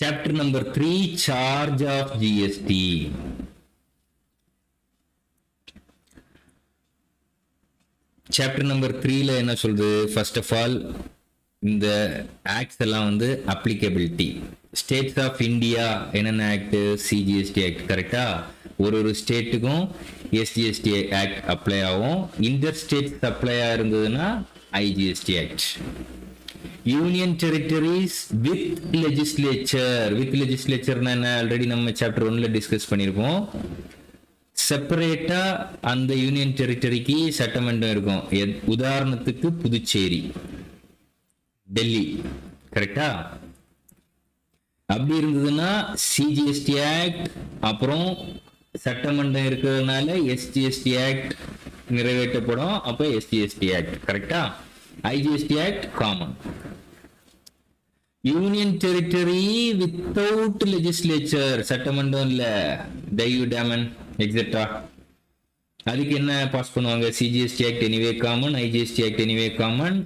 Chapter number 3, charge of GST. Chapter number 3ல என்ன சொல்றது? First of all, இந்த acts எல்லாம் வந்து அப்ளிகபிலிட்டி. ஸ்டேட்ஸ் ஆஃப் இந்தியா என்னென்ன ஆக்ட்? CGST act. கரெக்டா? ஒரு ஸ்டேட்டுக்கும் எஸ்ஜிஎஸ்டி ஆக்ட் அப்ளை ஆகும். இன்டர் ஸ்டேட் சப்ளையா இருந்ததுன்னா IGST act. Union territories with லெஜிஸ்லேச்சர்னா என்ன? ஆல்ரெடி நம்ம சாப்டர் 1ல டிஸ்கஸ் பண்ணியிருப்போம். செப்பரேட்டா அந்த யூனியன் டெரிட்டரிக்கு சட்டமன்றம் இருக்கும். உதாரணத்துக்கு புதுச்சேரி, டெல்லி. கரெக்டா? அப்படி இருந்ததுன்னா சிஜிஎஸ்டி ஆக்ட், அப்புறம் சட்டமன்றம் இருக்கிறதுனால எஸ்ஜிஎஸ்டி ஆக்ட் நிறைவேற்றப்படும். அப்போ எஸ்ஜிஎஸ்டி ஆக்ட். கரெக்டா? IGST act common. Union territory without legislature, சட்டமன்றம் இல்ல, டையூ டேமன் எக்ஸெட்ரா, அதுக்கு என்ன பாஸ் பண்ணுவாங்க? CGST act anyway common, IGST act anyway common,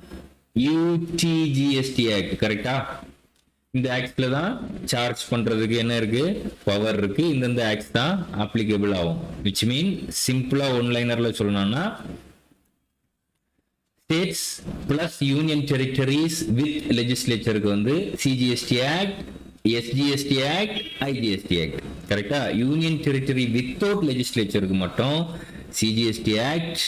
UTGST act. கரெக்டா? இந்த ஆக்ட்ல தான் சார்ஜ் பண்றதுக்கு என்ன இருக்கு? பவர் இருக்கு. இந்தந்த ஆக்ட்ஸ் தான் அப்ளிகபிள் ஆகும். விச் மீன் சிம்பிளா ஒன்லைனர்ல சொல்லணும்னா states plus union territories with லெஜிஸ்லேச்சருக்கு வந்து CGST act, SGST act, IGST act. கரெக்டா? யூனியன் டெரிட்டரி வித்தவுட் லெஜிஸ்லேச்சருக்கு மட்டும் CGST act,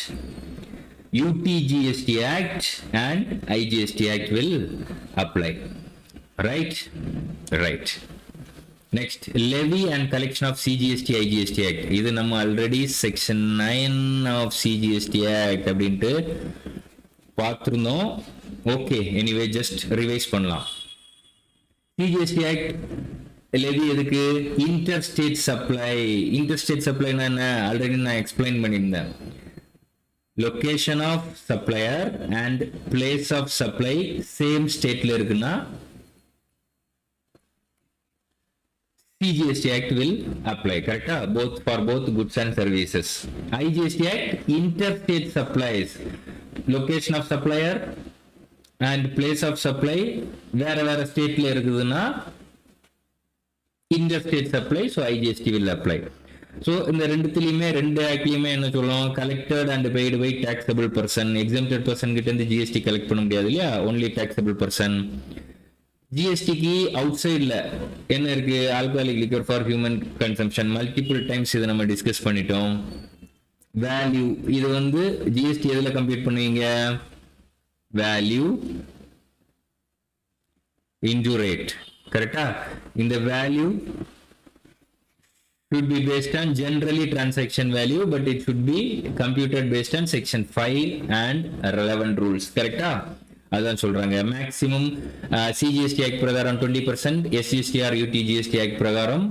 UTGST Act and IGST Act will apply. Right? Next, levy and collection of CGST IGST Act. இது நம்ம already section 9 of CGST Act அப்படின்ட்டு பார்த்திருந்தோம். Okay, anyway just revise பண்ணலாம். CGST Act levy எதுக்கு? interstate supply. interstate supply என்ன? Already நான் explain பண்ணியிருந்தேன். Location of supplier and place of supply same ஸ்டேட்ல இருக்குன்னா CGST Act will apply. கரெக்டா? for both goods and services. IGST Act interstate supplies, location of supplier and place of supply வேற ஸ்டேட்ல இருக்குதுன்னா interstate supply, so IGST will apply. So இந்த ரெண்டு ஆக்ட்லையுமே என்ன சொல்லுவோம்? Collected and paid by taxable person. Exempted person கிட்ட இருந்து ஜிஎஸ்டி கலெக்ட் பண்ண முடியாது இல்லையா? Only taxable person. ஜிஎஸ்டிக்கு அவுட் சைட்ல என்ன இருக்கு? Alcoholic liquor for human consumption. Multiple times இதை நம்ம டிஸ்கஸ் பண்ணிட்டோம். வேல்யூ, இது வந்து ஜிஎஸ்டி எதுல கம்ப்யூட் பண்ணுவீங்க? Value into rate. கரெக்டா? இந்த value should be based on generally transaction value, but it should be computed based on section 5 and relevant rules. கரெக்டா? அதான் சொல்றாங்க. மேக்ஸிமம் சிஜிஎஸ்டி ஆக்ட் பிரகாரம் 20%, எஸ்ஜிஎஸ்டி ஆர் யூடிஜிஎஸ்டி ஆக்ட் பிரகாரம்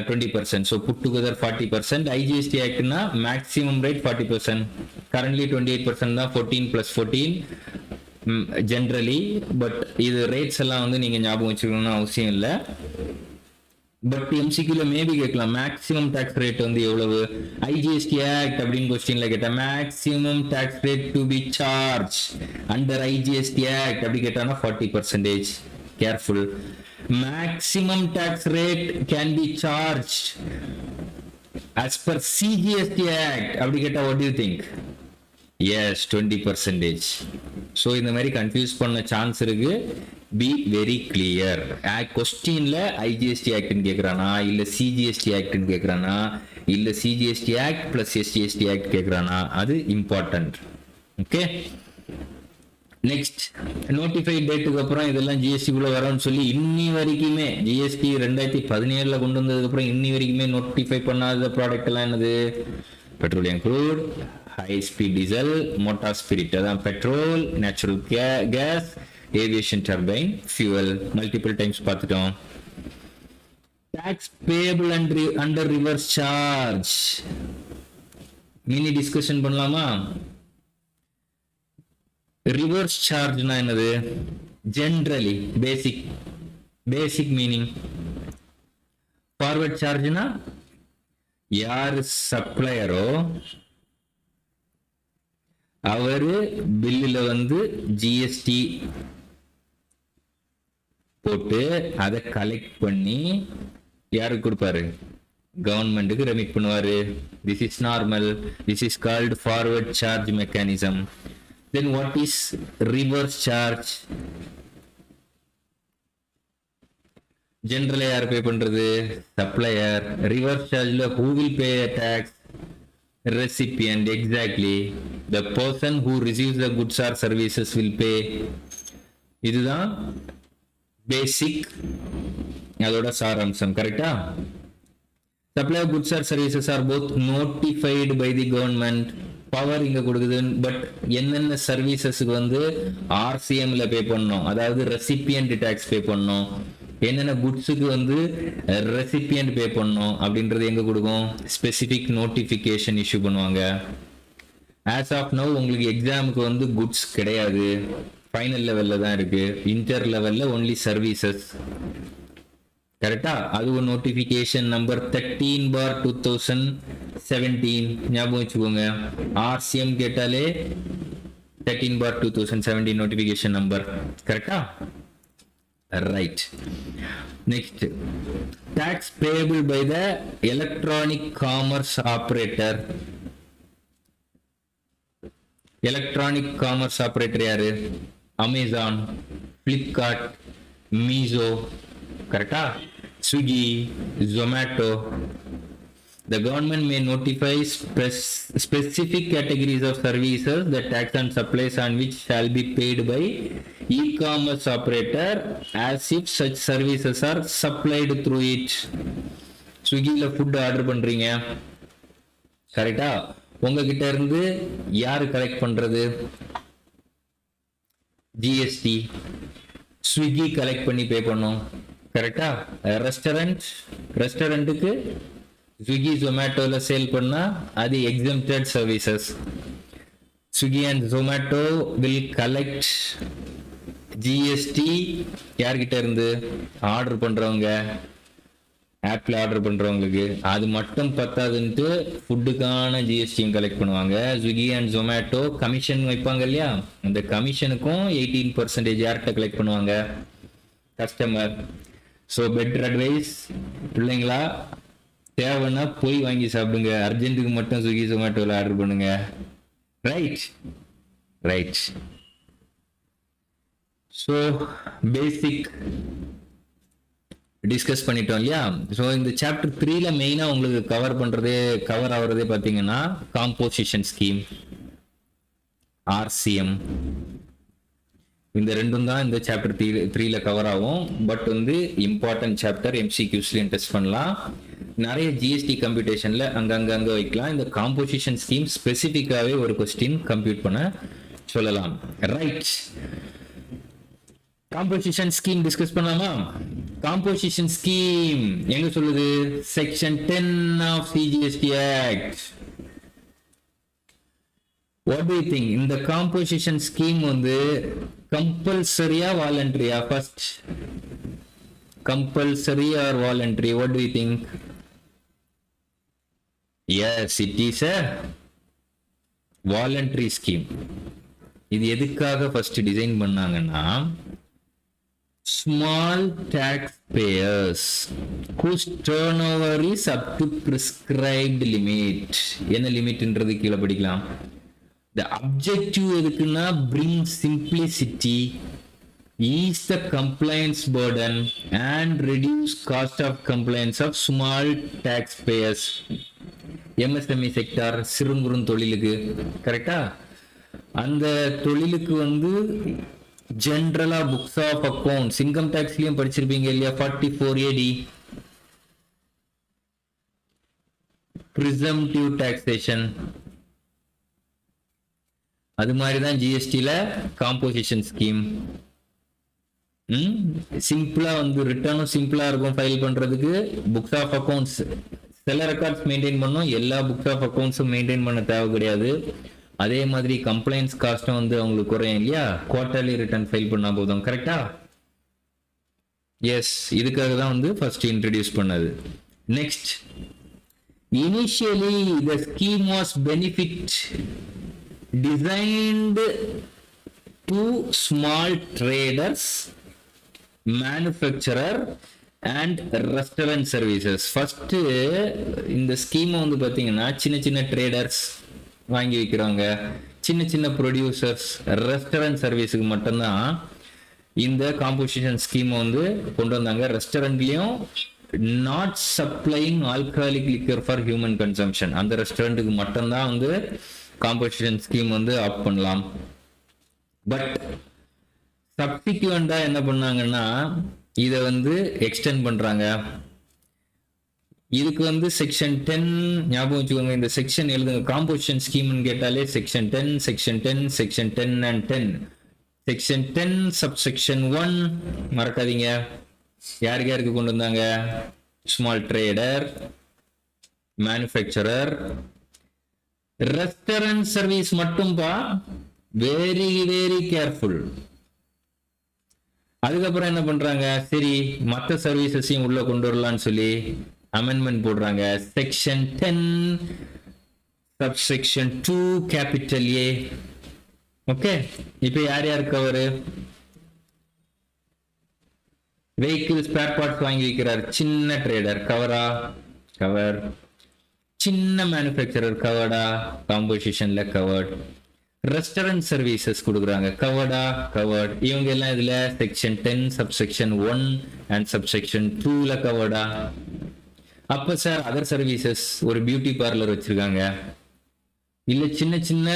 20%. so put together 40%. IGST ஆக்ட்னா maximum rate 40%. currently 28% தான். 14 plus 14 generally, but இது rates எல்லாம் வந்து நீங்க ஞாபகம் வச்சுக்கணும்னு அவசியம் இல்லை. பட் எம்சிக்யூல மேபி கேட்கலாம், மேக்ஸிமம் டாக்ஸ் ரேட் வந்து எவ்வளவு? ஐஜிஎஸ்டி ஆக்ட் அப்படின்னு கொஸ்டின்ல கேட்டா maximum tax rate to be charge under IGST act அப்படி கேட்டானா 40%. Careful. Maximum tax rate can be charge as per CGST act அப்படி கேட்டா what do you think? Yes, 20%. So இந்த மாதிரி கன்ஃபியூஸ் பண்ண சான்ஸ் இருக்கு. Be very clear. கொஸ்டின்ல IGST ஆக்ட்னு கேட்கறானா, இல்ல சிஜிஎஸ்டி ஆக்ட்னு கேட்கறானா, இல்ல CGST act plus SGST act கேட்கறானா, அது இம்பார்ட்டன்ட். ஓகே, நெக்ஸ்ட் நோட்டிஃபைட் டேட்டுக்கு அப்புறம் இதெல்லாம் ஜிஎஸ்டி குள்ள வரும்னு சொல்லி இன்னி வரைக்குமே ஜிஎஸ்டி 2017 கொண்டு வந்ததுக்கு அப்புறம் இன்னி வரைக்குமே நோட்டிஃபை பண்ணாத ப்ராடக்ட் எல்லாம் என்னது? Petroleum crude, high speed diesel, motor spirit, அதான் petrol, natural gas, aviation turbine fuel. Multiple times பார்த்துட்டோம். Tax payable under reverse charge mini discussion பண்ணலாமா? ரிவர்ஸ் சார்ஜ்னா என்னது? Generally basic meaning. ஃபார்வர்ட் சார்ஜ்னா யாரு சப்ளையரோ அவரு பில்லுல வந்து ஜிஎஸ்டி போட்டு அதை கலெக்ட் பண்ணி யாருக்கு கொடுப்பாரு? கவர்மெண்ட்டுக்கு ரெமிட் பண்ணுவாரு. This is normal. This is called forward charge mechanism. Then what is reverse charge? ஜெனரலா யார் பே பண்றது? சப்ளையர். ரிவர்ஸ் சார்ஜ்ல who will pay a tax? Recipient. Exactly, the person who receives the goods or services will pay. இதுதான் பேசிக் அதோட சாராம்சம். கரெக்டா? Supply of goods or services are both notified by the government. Power இங்க கொடுக்குது. But என்னென்ன சர்வீசஸ்க்கு வந்து ஆர்சிஎம்ல பே பண்ணணும், அதாவது ரெசிபியன்ட் டாக்ஸ் பே பண்ணணும். என்னென்ன குட்ஸுக்கு வந்து ரெசிபியன்ட் பே பண்ணணும் அப்படின்றது எங்க கொடுக்கும்? ஸ்பெசிபிக் நோட்டிஃபிகேஷன் இஷ்யூ பண்ணுவாங்க. ஆஸ் ஆஃப் நவ் உங்களுக்கு எக்ஸாமுக்கு வந்து குட்ஸ் கிடையாது, ஃபைனல் லெவல்ல தான் இருக்கு. இன்டர் லெவல்ல ஒன்லி சர்வீசஸ். கரெக்டா? அது ஒரு நோட்டிபிகேஷன் நம்பர் 13/2017 ஞாபகம் வச்சுக்கோங்க. ஆர்சிஎம் கேட்டாலே 13/2017 நோட்டிபிகேஷன் நம்பர். கரெக்டா? Right. Next, tax payable by the electronic commerce operator. Electronic commerce operator யாரு? அமேசான், பிளிப்கார்ட், மீசோ. கரெக்டா? Swiggy, Zomato. The government may notify specific categories of services that tax and supplies on which shall be paid by e-commerce operator as if such services are supplied through it. ஸ்விக்கில food order பண்றீங்க, கரெக்டா? உங்ககிட்ட இருந்து யாரு collect பண்றது? GST. Swiggy collect பண்ணி பே பண்ணும். கரெக்டா? ரெஸ்டாரண்ட்டுக்கு ஸ்விக்கி ஜொமேட்டோல சேல் பண்ணா அது exempted services. Swiggy and Zomato will collect GST யார்கிட்ட இருந்து? ஆர்டர் பண்றவங்க, ஆப்ல ஆர்டர் பண்றவங்களுக்கு. அது மட்டும் பத்தாதுன்ட்டு ஃபுட்டுக்கான ஜிஎஸ்டியும் கலெக்ட் பண்ணுவாங்க. ஸ்விக்கி அண்ட் ஜொமேட்டோ கமிஷன் வைப்பாங்க இல்லையா? அந்த கமிஷனுக்கும் 18% யார்கிட்ட கலெக்ட் பண்ணுவாங்க? கஸ்டமர். ஸோ பெட்டர் அட்வைஸ் பிள்ளைங்களா, தேவைன்னா போய் வாங்கி சாப்பிடுங்க. அர்ஜென்ட்டுக்கு மட்டும் ஸ்விக்கி ஜொமேட்டோவில் ஆர்டர் பண்ணுங்க. Right right. So basic discuss பண்ணிட்டோம் இல்லையா? ஸோ இந்த சாப்டர் 3ல மெயினாக உங்களுக்கு கவர் ஆகுறதே பார்த்தீங்கன்னா காம்போசிஷன் ஸ்கீம், ஆர்சிஎம். இந்த ரெண்டும் தான் இந்த சாப்டர் 3ல கவர் ஆகும். பட் வந்து இம்பார்ட்டன்ட் சாப்டர், எம்சிக்யூஸ்லையும் டெஸ்ட் பண்ணலாம். நிறைய ஜிஎஸ்டி கம்ப்யூட்டேஷன்ல அங்க வைக்கலாம். இந்த காம்போசிஷன் ஸ்கீம் ஸ்பெசிஃபிக்காவே ஒரு கொஸ்டின் கம்ப்யூட் பண்ண சொல்லலாம். ரைட். காம்போசிஷன் ஸ்கீம் டிஸ்கஸ் பண்ணலாமா? காம்போசிஷன் ஸ்கீம் எங்க சொல்லுது? Section 10 of CGST act. What do you think? இந்த காம்போசிஷன் ஸ்கீம் வந்து கம்பல்சரியா வாலண்டரியா? First, compulsory or voluntary? What do you think? Yes, it is a voluntary scheme. இது எதுக்காக ஃபர்ஸ்ட் டிசைன் பண்ணாங்கன்னா, small taxpayers whose turnover is up to prescribed limit. என்ன லிமிட்ன்றது கீழே படிக்கலாம். The objective எதுக்குன்னா bring simplicity, ease the compliance burden and reduce cost of compliance of small taxpayers. MSME sector, சிறுங்குறும் தொழிலுக்கு. கரெக்டா? அந்த தொழிலுக்கு வந்து ஜென்ரலா புக்ஸ் ஆஃப் அக்கவுண்ட்ஸ், இன்கம் டாக்ஸ்லயும் படிச்சிருப்பீங்க இல்லையா? 44AD presumptive taxation. அது மாதிரிதான் ஜிஎஸ்டில காம்போசிஷன் ஸ்கீம். சிம்பிளா வந்து ரிட்டர்னும் சிம்பிளா இருக்கும் ஃபைல் பண்றதுக்கு. புக்ஸ் ஆஃப் அக்கவுண்ட்ஸ் சில ரெக்கார்ட்ஸ் மெயின்டைன் பண்ணும், எல்லா புக்ஸ் ஆஃப் அக்கவுண்ட்ஸும் மெயின்டைன் பண்ண தேவை கிடையாது. அதே மாதிரி கம்ப்ளைண்ட்ஸ் காஸ்டும் வந்து அவங்களுக்கு குறையும் இல்லையா? குவார்டர்லி ரிட்டர்ன் ஃபைல் பண்ணா போதும். கரெக்டா? எஸ், இதுக்காக தான் வந்து ஃபர்ஸ்ட் இன்ட்ரடியூஸ் பண்ணது. Next, initially the scheme was benefit designed to small traders manufacturer and restaurant services. First இந்த ஸ்கீம் வந்து பாத்தீங்கன்னா சின்ன சின்ன ட்ரேடர்ஸ் வாங்கி வைக்கிறவங்க, சின்ன சின்ன ப்ரொடியூசர்ஸ், ரெஸ்டாரண்ட் சர்வீஸுக்கு மட்டும்தான் இந்த காம்போசிஷன் ஸ்கீம் வந்து கொண்டு வந்தாங்க. ரெஸ்டாரண்ட்லயும் not supplying alcoholic liquor for human consumption, அந்த ரெஸ்டாரண்ட்டுக்கு மட்டும்தான் வந்து காம்போசிஷன் ஸ்கீம் வந்து ஆப் பண்ணலாம். பட் சப்சிக்வெண்டா என்ன பண்ணாங்கன்னா இதை வந்து எக்ஸ்டெண்ட் பண்றாங்க. இதுக்கு வந்து செக்ஷன் 10 ஞாபகம் வச்சுக்கோங்க. இந்த செக்ஷன் எழுதுங்க. காம்போசிஷன் ஸ்கீம்னு கேட்டாலே section 10, section 10, section 10 and 10. Section 10 subsection 1 மறக்காதீங்க. யாருக்கு யாருக்கு கொண்டு வந்தாங்க? Small trader, manufacturer, restaurant service மட்டும்பா. Very very careful. அதுக்கப்புறம் என்ன பண்றாங்க, சரி மற்ற சர்வீசஸையும் உள்ள கொண்டு வரலாம்னு சொல்லி அமெண்ட்மெண்ட் போடுறாங்க. Section 10 subsection 2 capital A. Okay, இப்போ யார் யார் கவர்? வெஹிக்கிள் ஸ்பேர் பார்ட்ஸ் வாங்கி வைக்கிறார் சின்ன ட்ரேடர், கவரா? கவர். சின்ன மேனுஃபேக்சரர் கவர்டா? காம்போசிஷன்ல கவர்ட். ரெஸ்டாரண்ட் சர்வீசஸ் கொடுக்குறாங்க, கவர்டா? கவர்ட். இவங்க எல்லாம் இதுல செக்ஷன் 10 சப்செக்ஷன் 1 அண்ட் சப்செக்ஷன் 2ல கவர்டா? அப்ப சார் அதர் சர்வீசஸ், ஒரு பியூட்டி பார்லர் வச்சிருக்காங்க, இல்ல சின்ன சின்ன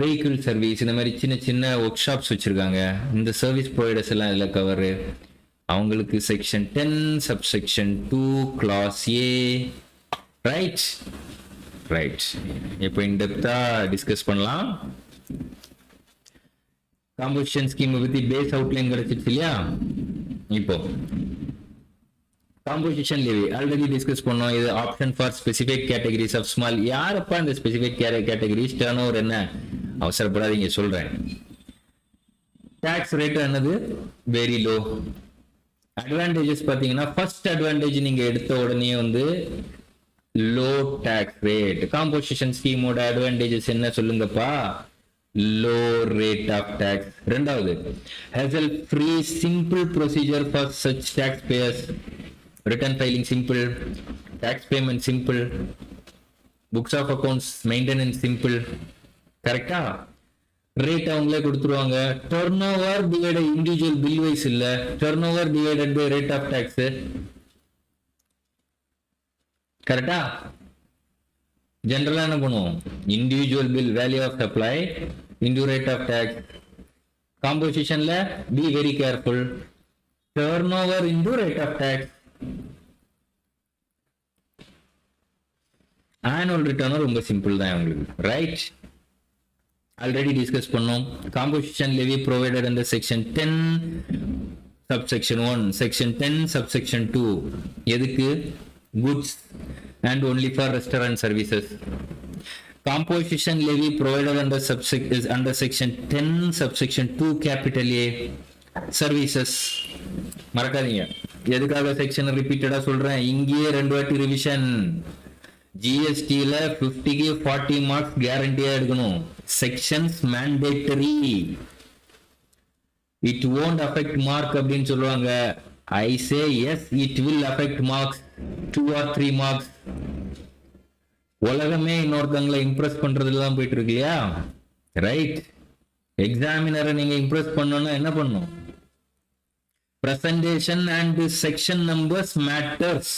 வெஹிக்கிள் சர்வீஸ், இந்த மாதிரி சின்ன சின்ன ஒர்க் ஷாப்ஸ் வச்சிருக்காங்க, இந்த சர்வீஸ் ப்ரொவைடர்ஸ் எல்லாம் இதுல கவரு. அவங்களுக்கு section 10 subsection 2 clause A. Right right. இப்போ இன்டெப்தா டிஸ்கஸ் பண்ணலாம். காம்போசிஷன் ஸ்கீம் பத்தி பேஸ் அவுட்லைன் கிடைச்சிருச்சு இல்லையா? இப்போ காம்போசிஷன் லெவி ஆல்ரெடி டிஸ்கஸ் பண்ணோம். இது option for specific categories of small. யாரப்பா இந்த ஸ்பெசிபிக் கேட்டகரிஸ்? டர்ன் ஓவர் என்ன? அவசரப்படாதீங்க சொல்றேன். டாக்ஸ் ரேட் என்னது? Very low. அட்வான்டேஜஸ் பாத்தீங்கன்னா ஃபர்ஸ்ட் அட்வான்டேஜ் நீங்க எடுத்த உடனே வந்து லோ டாக்ஸ் ரேட். காம்போசிஷன் ஸ்கீமோட அட்வான்டேஜஸ் என்ன சொல்லுங்கப்பா? Low rate of tax. ரெண்டாவது, hassle free simple procedure for such taxpayers. Return filing simple, tax payment simple, books of accounts maintenance simple. கரெக்டா? ரேட் அவங்களே கொடுத்துருவாங்க. Turn over divided individual bill wise இல்ல, turn over divided by rate of tax. கரெக்டா? ஜெனரலா என்ன பண்ணுவோம்? Individual bill value of supply into rate of tax. காம்போசிஷன்ல be very careful, turn over into rate of tax. Annual ரிட்டர்னும் ரொம்ப simple தான் உங்களுக்கு. ரைட், ஆல்ரெடி டிஸ்கஸ் பண்ணோம். காம்போசிஷன் லெவி ப்ரொவைடட் இந்த செக்ஷன் 10 சப்செக்ஷன் 1, செக்ஷன் 10 சப்செக்ஷன் 2. எதுக்கு? Goods and only for restaurant services. Composition levy provided under section 10 subsection 2 capital A. Services. மறக்காதீங்க. எதுக்காக section ரிப்பீட்டடா சொல்றேன்? இங்கேயே 2 வாட்டி ரிவிஷன். ஜிஎஸ்டில 50க்கு 40 மார்க்ஸ் கேரண்டியா எடுக்கணும். Sections mandatory. It won't affect mark அப்படின்னு சொல்லுவாங்க. I say yes, it will affect marks, 2 or 3 marks. உலகமே இன்னொருத்தங்களை இம்ப்ரெஸ் பண்றதுல தான் போயிட்டு இருக்கு இல்லையா? ரைட். எக்ஸாமினரை நீங்க இம்ப்ரெஸ் பண்ணணும்னா என்ன பண்ணும்? Presentation and section numbers matters.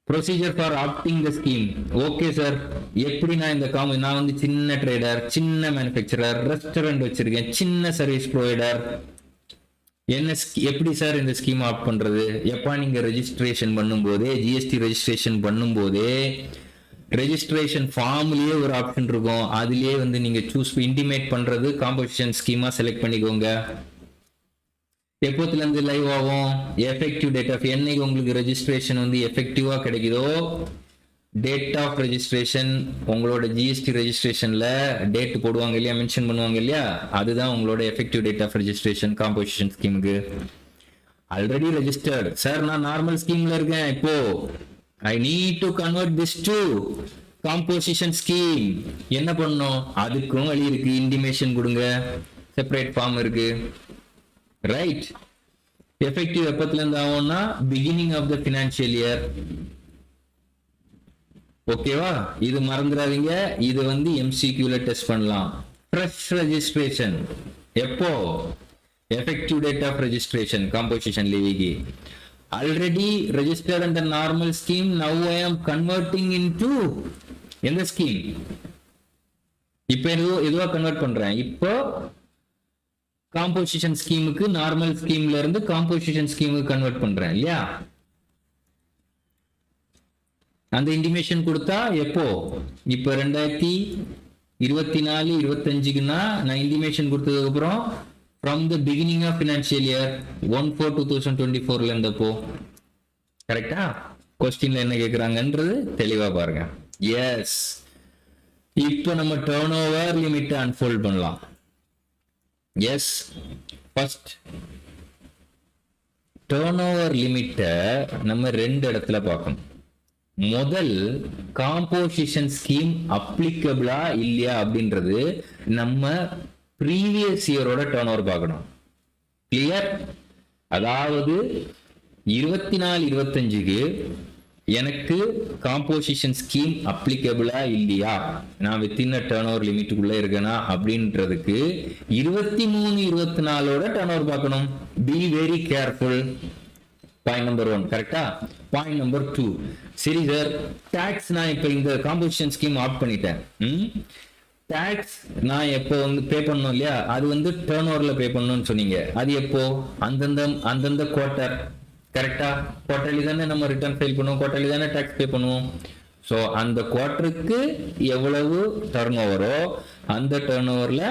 Procedure for opting the scheme. Okay sir, எப்படி நான் வந்து சின்ன ட்ரேடர், சின்ன மேனுஃபேக்சரர், ரெஸ்டாரண்ட் வச்சிருக்கேன், சின்ன சர்வீஸ் ப்ரொவைடர், என்ன எப்படி சார் இந்த ஸ்கீம் ஆப் பண்றது? எப்பா நீங்க ரெஜிஸ்ட்ரேஷன் பண்ணும்போதே, ஜிஎஸ்டி ரெஜிஸ்ட்ரேஷன் பண்ணும்போதே ரெஜிஸ்ட்ரேஷன் ஃபார்ம்லயே ஒரு ஆப்ஷன் இருக்கும். அதுலயே வந்து நீங்க சூஸ் இன்டிமேட் பண்றது காம்போசிஷன் ஸ்கீமா செலக்ட் பண்ணிக்கோங்க. எப்போத்துல இருந்து லைவ் ஆகும்? எஃபெக்டிவ் டேட் ஆஃப், என்னைக்கு உங்களுக்கு ரெஜிஸ்ட்ரேஷன் வந்து எஃபெக்டிவா கிடைக்குதோ, டேட் ஆஃப் ரெஜிஸ்ட்ரேஷன். உங்களோட ஜிஎஸ்டி ரெஜிஸ்ட்ரேஷன்ல டேட் போடுவாங்க இல்லையா, மென்ஷன் பண்ணுவாங்க இல்லையா, அதுதான் உங்களோட effective date of registration composition ஸ்கீமுக்கு. ஆல்ரெடி ரெஜிஸ்டர்ட் சார், நான் நார்மல் ஸ்கீம்ல இருக்கேன், இப்போ I need to convert this to composition scheme. என்ன பண்ணணும்? அதுக்கும் வழி இருக்கு. இன்டிமேஷன் கொடுங்க, செப்பரேட் ஃபார்ம் இருக்கு. ரைட். எஃபெக்டிவ் எப்பத்துல இருந்து ஆகும்னா beginning of the financial year. ஓகேவா? இது மறந்துடாதீங்க. இது வந்து எம்சிக்யூல டெஸ்ட் பண்ணலாம். ஃப்ரெஷ் ரெஜிஸ்ட்ரேஷன் எப்போ? Effective date of registration composition லெவிக்கு. Already registered under normal scheme, now I am converting into எந்த ஸ்கீம்? இப்போ எதுவா கன்வெர்ட் பண்றேன்? இப்போ காம்போசிஷன் ஸ்கீமுக்கு, நார்மல் ஸ்கீம்ல இருந்து காம்போசிஷன் ஸ்கீமுக்கு கன்வெர்ட் பண்றேன் இல்லையா? அந்த இன்டிமேஷன் கொடுத்தா எப்போ? இப்போ 2024 25க்குன்னா நான் இன்டிமேஷன் கொடுத்ததுக்கு அப்புறம் from the beginning of financial year 1/4/2024 இருந்தப்போ. கரெக்டா? கொஸ்டின்ல என்ன கேக்குறாங்கன்றது தெளிவா பாருங்க. எஸ், இப்போ நம்ம டர்ன் ஓவர் லிமிட் அன்ஃபோல்ட் பண்ணலாம். எஸ், ஃபர்ஸ்ட் டர்ன் ஓவர் லிமிட்டை நம்ம 2 இடத்துல பார்க்கணும். முதல், காம்போசிஷன் ஸ்கீம் அப்ளிகபிளா இல்லையா அப்படின்றது நம்ம ப்ரீவியஸ் இயரோட டர்ன் ஓவர் பார்க்கணும். கிளியர்? அதாவது 24-25க்கு எனக்கு காம்போசிஷன் ஸ்கீம் அப்ளிகபிளா இல்லையா, நான் வித்தின் டர்ன் ஓவர் லிமிட்டுக்குள்ள இருக்கேனா அப்படின்றதுக்கு 23-24ஓட டர்ன் ஓவர் பார்க்கணும். B very careful. Point number 1 கரெக்டா? பாயிண்ட் நம்பர் 2, சரி சார், டாக்ஸ் நான் இப்ப இந்த காம்போசிஷன் ஸ்கீம் ஆஃப் பண்ணிட்டேன். டாக்ஸ் நான் எப்போ வந்து பே பண்ணணும் இல்லையா, அது வந்து டர்ன் ஓவர்ல பே பண்ணணும்னு சொன்னீங்க. அது எப்போ? அந்தந்த குவார்டர். கரெக்டா? குவார்டர்லி தானே நம்ம ரிட்டர்ன் ஃபைல் பண்ணுவோம், குவார்டர்லி தானே டாக்ஸ் பே பண்ணுவோம். ஸோ அந்த குவார்டருக்கு எவ்வளவு டர்ன் ஓவரோ அந்த டர்ன் ஓவர்ல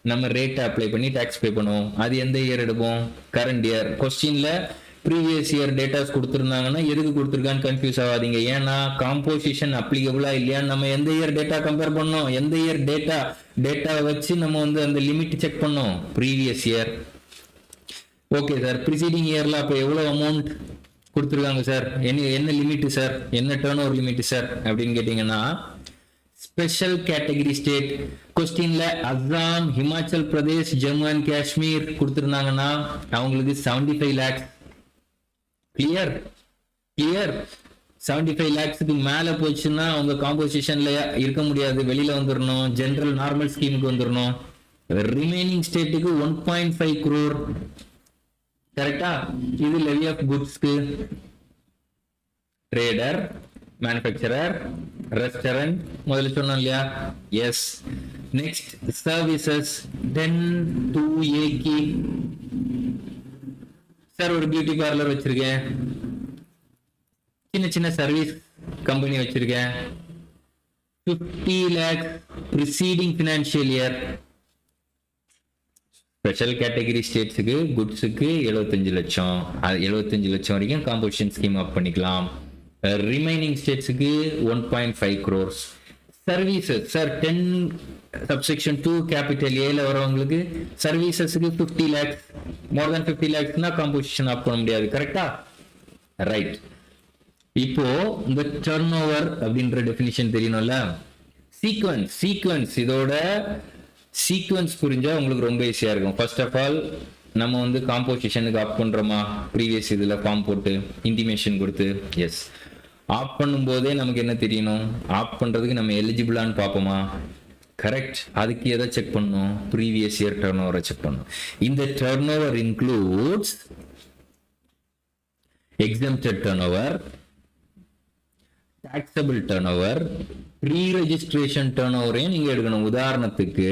நம்ம ரேட் அப்ளை பண்ணி டாக்ஸ் பே பண்ணுவோம். அது எந்த இயர் எடுப்போம்? Current year. கொஸ்டின்ல ப்ரீவியஸ் இயர் டேட்டாஸ் கொடுத்துருந்தாங்கன்னா எதுக்கு கொடுத்துருக்கான்னு கன்ஃபியூஸ் ஆகாதீங்க. ஏன்னா காம்போசிஷன் அப்ளிகபிளா இல்லையான்னு நம்ம எந்த இயர் டேட்டா கம்பேர் பண்ணோம், எந்த இயர் டேட்டா வச்சு நம்ம வந்து அந்த லிமிட் செக் பண்ணோம், previous year. Okay sir, preceding இயர்ல அப்போ எவ்வளோ அமௌண்ட் கொடுத்துருக்காங்க சார், என்ன லிமிட் சார், என்ன டர்ன் ஓவர் லிமிட் சார் அப்படின்னு கேட்டீங்கன்னா, ஸ்பெஷல் கேட்டகரி ஸ்டேட் கொஸ்டின்ல அஸ்ஸாம், ஹிமாச்சல் பிரதேஷ், ஜம்மு அண்ட் காஷ்மீர் கொடுத்துருந்தாங்கன்னா அவங்களுக்கு 75 lakhs. கிளியர்? 75 lakhsக்கு மேல போச்சுன்னா அவங்க காம்போசிஷன்ல இருக்க முடியாது, வெளியில வந்துடணும், ஜெனரல் நார்மல் ஸ்கீமுக்கு வந்துடணும். ரிமைனிங் ஸ்டேட்டுக்கு 1.5 crore. கரெக்டா? இது லெவி ஆஃப் குட்ஸ்க்கு. ட்ரேடர், மேனுஃபேக்சரர், ரெஸ்டாரண்ட் முதல்ல சொன்னோம் இல்லையா? Yes. Next services 10 to A sir, ஒரு பியூட்டி பார்லர் வச்சிருக்கேன், சின்ன சர்வீஸ் கம்பெனி வச்சிருக்கேன், 50 lakhs preceding financial year. Special category ஸ்டேட்ஸுக்கு, குட்ஸுக்கு 75 லட்சம், 75 லட்சம் வரைக்கும் காம்போசிஷன் ஸ்கீம் அப் பண்ணிக்கலாம். ரிமைனிங் ஸ்டேட்ஸுக்கு 1.5 crores. Services sir 10 subsection 2 capital Aல வரவங்களுக்கு சர்வீசஸ்க்கு 50 lakhs, மோர் தென் 50 lakhsனா காம்போசிஷன் அப் பண்ண முடியாது. கரெக்டா? ரைட். இப்போ இந்த டர்ன் ஓவர் அப்படின்ற டெஃபினிஷன் தெரியணும்ல. சீக்வன்ஸ் இதோட சீக்வன்ஸ் புரிஞ்சா உங்களுக்கு ரொம்ப ஈஸியா இருக்கும். ஃபர்ஸ்ட் ஆஃப் ஆல் நம்ம வந்து காம்போசிஷனுக்கு அப் பண்றோமா, ப்ரீவியஸ் இதுல ஃபார்ம் போட்டு இன்டிமேஷன் கொடுத்து. எஸ், ஆஃப் பண்ணும் போதே நமக்கு என்ன தெரியணும், ஆஃப் பண்றதுக்கு நம்ம எலிஜிபிளான்னு பார்ப்போமா? கரெக்ட். அதுக்கு எதை செக் பண்ணணும்? ப்ரீவியஸ் இயர் டர்ன் ஓவரை செக் பண்ணணும். இந்த turn over includes exempted turn over, taxable turnover, pre-registration turnover நீங்க எடுக்கணும். உதாரணத்துக்கு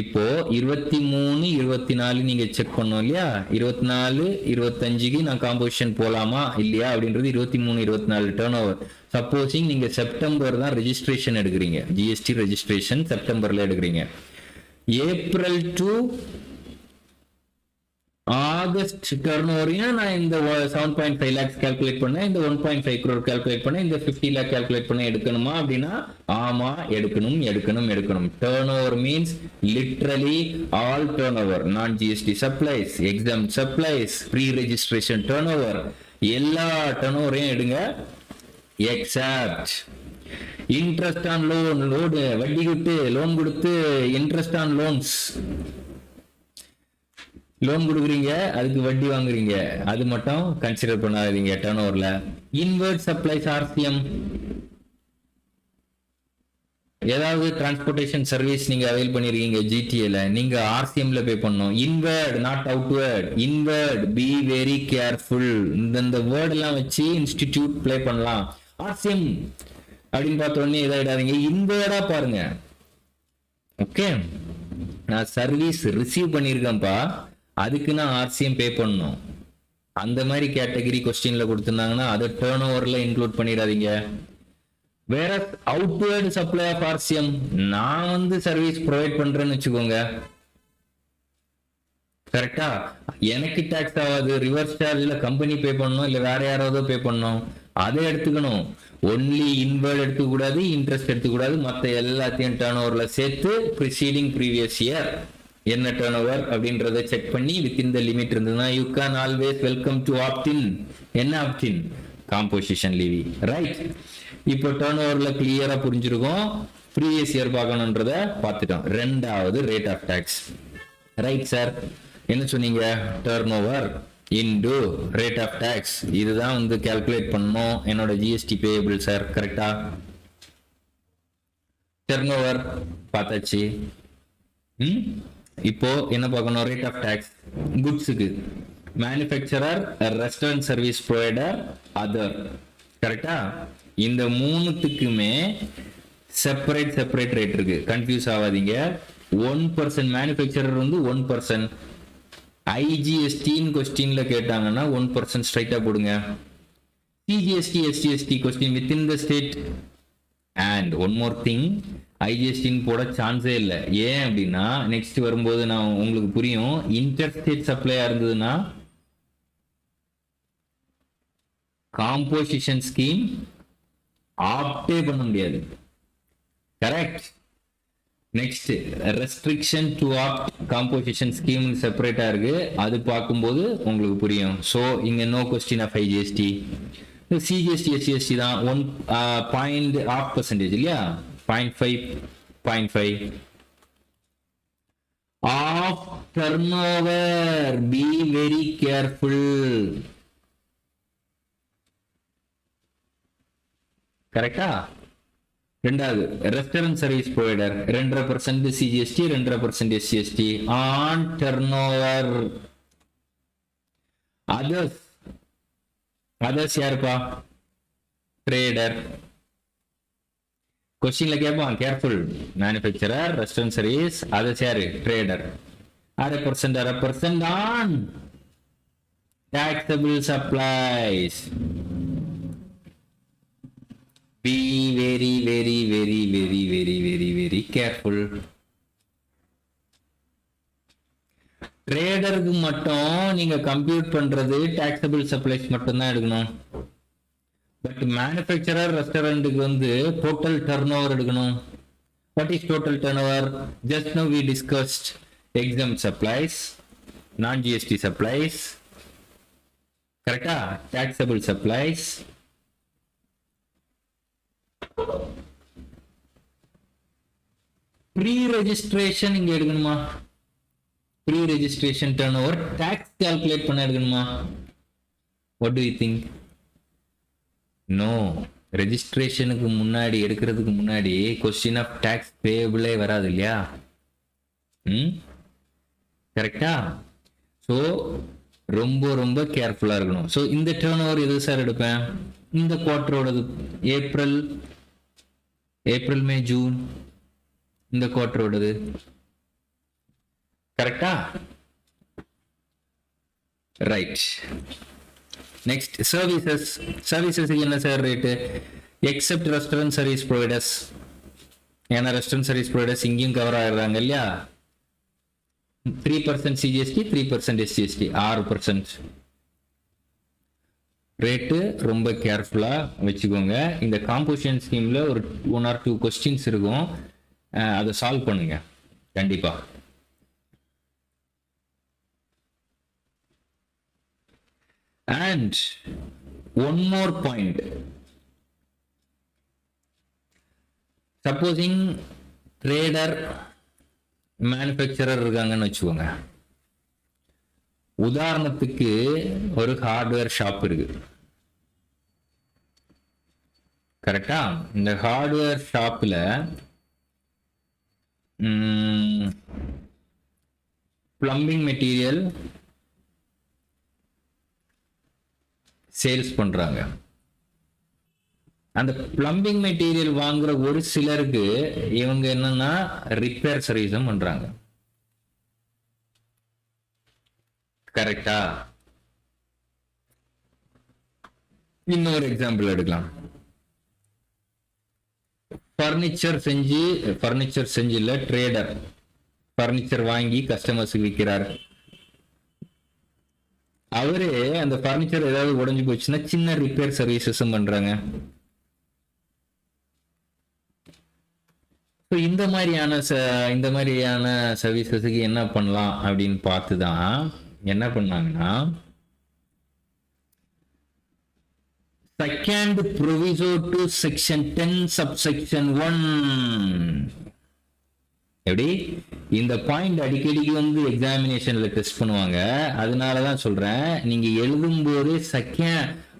இப்போ 23-24 நீங்க செக் பண்ணோம் இல்லையா, 24-25க்கு நான் காம்போசிஷன் போலாமா இல்லையா அப்படின்றது 23-24 turnover. சப்போசிங் நீங்க செப்டம்பர் தான் ரெஜிஸ்ட்ரேஷன் எடுக்கிறீங்க, ஜிஎஸ்டி ரெஜிஸ்ட்ரேஷன் செப்டம்பர்ல எடுக்கிறீங்க, ஏப்ரல் டு ஆகஸ்ட் டர்ன் ஓவரையும் நான் இந்த 7.5 lakhs கால்குலேட் பண்ணேன், இந்த 1.5 crore கால்குலேட் பண்ணேன், இந்த 50 lakh கால்குலேட் பண்ண எடுக்கணுமா அப்படின்னா ஆமா எடுக்கணும். Turn over means literally all turn over, non GST supplies, exempt supplies, pre registration turn over, எல்லா டர்ன் ஓவரையும் எடுங்க. எக்ஸப்ட் இன்ட்ரெஸ்ட் ஆன் லோன், வட்டி கொடுத்து லோன் கொடுத்து இன்ட்ரெஸ்ட் ஆன் லோன்ஸ் லோன் கொடுக்குறீங்க, அதுக்கு வட்டி வாங்குறீங்க, அது மட்டும் கன்சிடர் பண்ணாதீங்க டர்ன் ஓவர்ல. இன்வெர்ட் சப்ளைஸ் ஆர்சிஎம், ஏதாவது டிரான்ஸ்போர்ட்டேஷன் சர்வீஸ் நீங்க அவைல் பண்ணிருக்கீங்க ஜிடிஏல, நீங்க ஆர்சிஎம்ல பே பண்ணணும். Invert not outward. Invert B very careful. இந்த வேர்ட் எல்லாம் வச்சு இன்ஸ்டிடியூட் ப்ளே பண்ணலாம். ஆர்சிஎம் அப்படின்னு பார்த்த உடனே இதாயிடாதீங்க, இன்வெர்டா பாருங்க. ஓகே, நான் சர்வீஸ் ரிசீவ் பண்ணிருக்கேன்ப்பா, அதுக்கு நான் ஆர்சிஎம் பே பண்ணணும். அந்த மாதிரி கேட்டகரி கொஸ்டின்ல கொடுத்திருந்தாங்கன்னா அதை டர்ன் ஓவர்ல இன்க்ளூட் பண்ணிடாதீங்க. வேற அவுட்வர்ட் சப்ளை ஆஃப் ஆர்சிஎம், நான் சர்வீஸ் ப்ரொவைட் பண்றேன்னு வச்சுக்கோங்க, கரெக்டா, எனக்கு டாக்ஸ் ஆகாது, ரிவர்ஸ் சார்ஜ்ல கம்பெனி பே பண்ணணும், இல்ல வேற யாராவது பே பண்ணணும், அதை எடுத்துக்கணும். ஒன்லி இன்வெர்ட் எடுத்துக்க கூடாது, இன்ட்ரெஸ்ட் எடுத்துக்க கூடாது, மத்த எல்லாத்தையும் டர்ன் ஓவர்ல சேர்த்து ப்ரீசீடிங் ப்ரீவியஸ் இயர் என்ன டர்ன் ஓவர் அப்படின்றத செக் பண்ணி வித்தின் த லிமிட் இருந்ததுன்னா you can always welcome to opt in. என்ன ஆப்டின்? Composition levy, right. இப்போ டர்ன் ஓவர்ல கிளியரா புரிஞ்சிருக்கும், ப்ரீவியஸ் இயர் பார்க்கணுன்றத பார்த்துட்டோம். ரெண்டாவது rate of tax. Right sir, என்ன சொன்னீங்க? Turn over into rate of tax, இதுதான் கால்குலேட் பண்ணணும் என்னோட ஜிஎஸ்டி பேயபிள் சார், கரெக்டா? டர்ன் ஓவர் பார்த்தாச்சு. இப்போ என்ன பார்க்கணும்? Rate of tax. குட்ஸுக்கு manufacturer, restaurant service provider, other, கரெக்டா? இந்த மூணுத்துக்குமே செப்பரேட் ரேட் இருக்கு, கன்ஃபியூஸ் ஆகாதீங்க. 1% மேனுஃபேக்சரர் 1%. ஐஜிஎஸ்டின்னு கொஸ்டின்ல கேட்டாங்கன்னா 1% ஸ்ட்ரைட்டா போடுங்க. CGST SGST question within the state. And one more thing, ஐஜிஎஸ்டின்னு போட சான்ஸே இல்லை. ஏன் அப்படின்னா நெக்ஸ்ட் வரும்போது நான் உங்களுக்கு புரியும். இன்டர் ஸ்டேட் சப்ளையா இருந்ததுன்னா காம்போசிஷன் ஸ்கீம் ஆப்டே பண்ண முடியாது, correct? Next restriction to opt composition scheme செப்பரேட்டா இருக்கு, அது பார்க்கும்போது உங்களுக்கு புரியும். ஸோ இங்க no question of IGST. CGST SGST தான் 1.5% இல்லையா? 0.5 of turnover. Be very careful, கரெக்டா? ரெண்டாவது restaurant service provider 2.5% CGST, 2.5% SGST on turnover. Others யாருப்பா? ட்ரேடர். கொஸ்டின்ல கேட்பான், careful. Manufacturer, restaurant service, others யாரு? Trader. 1% on taxable supplies. Be very careful. ட்ரேடருக்கு மட்டும் நீங்க கம்ப்யூட் பண்றது taxable supplies மட்டும் தான் எடுக்கணும். பட் மேனுஃபேக்சரர், ரெஸ்டாரண்ட்டுக்கு டோட்டல் டர்ன்ஓவர் எடுக்கணும். What is total turnover? Just now we discussed exempt supplies, non-GST supplies, correcta? Taxable supplies. Pre-registration இங்க எடுக்கணுமா? Pre-registration turnover tax calculate பண்ண எடுக்கணுமா? What do you think? No. ரெஜிஸ்ட்ரேஷனுக்கு முன்னாடி எடுக்கிறதுக்கு முன்னாடி கொஸ்டின் ஆஃப் டாக்ஸ் பேபிளே வராது இல்லையா? கரெக்டா? ஸோ ரொம்ப கேர்ஃபுல்லா இருக்கணும். ஸோ இந்த டர்ன் ஓவர் எது சார் எடுப்பேன்? இந்த குவார்டரோடது. ஏப்ரல் மே ஜூன் இந்த குவார்டரோடது, கரெக்டா? ரைட். நெக்ஸ்ட் சர்வீசஸ் என்ன sir rate? Accept restaurant service providers. ஏன்னா ரெஸ்டாரண்ட் சர்வீஸ் ப்ரொவைடர்ஸ் இங்கேயும் கவர் ஆகுறாங்க இல்லையா? 3% சிஜிஎஸ்டி, 3% எஸ்சிஎஸ்டி, 6% ரேட்டு. ரொம்ப கேர்ஃபுல்லா வச்சுக்கோங்க. இந்த காம்போசிஷன் ஸ்கீம்ல ஒரு 1 or 2 கொஸ்டின்ஸ் இருக்கும், அதை சால்வ் பண்ணுங்க கண்டிப்பா. And one more point. Supposing trader, manufacturer இருக்காங்கன்னு வச்சுக்கோங்க. உதாரணத்துக்கு ஒரு ஹார்ட்வேர் ஷாப் இருக்கு, கரெக்டா? இந்த ஹார்ட்வேர் ஷாப்ல பிளம்பிங் மெட்டீரியல் சேல்ஸ் பண்றாங்க. அந்த பிளம்பிங் மெட்டீரியல் வாங்குற ஒரு சிலருக்கு இவங்க என்னன்னா ரிப்பேர் சர்வீஸும் பண்றாங்க, கரெக்டா? இன்னொரு எக்ஸாம்பிள் எடுக்கலாம். பர்னிச்சர் செஞ்சு இல்ல, ட்ரேடர் பர்னிச்சர் வாங்கி கஸ்டமர்ஸுக்கு விற்கிறார். அவரே அந்த பர்னிச்சர் ஏதாவது உடைஞ்சு போச்சுன்னா சின்ன ரிப்பேர் சர்வீசஸும் பண்றாங்க. இந்த மாதிரியான சர்வீசஸுக்கு என்ன பண்ணலாம் அப்படின்னு பார்த்துதான் என்ன பண்ணாங்கன்னா second proviso to section 10 subsection 1. எப்படி இந்த பாயிண்ட் அடிக்கடிக்கு வந்து எக்ஸாமினேஷன்ல டெஸ்ட் பண்ணுவாங்க. அதனாலதான் சொல்றேன், நீங்க எழுதும் போது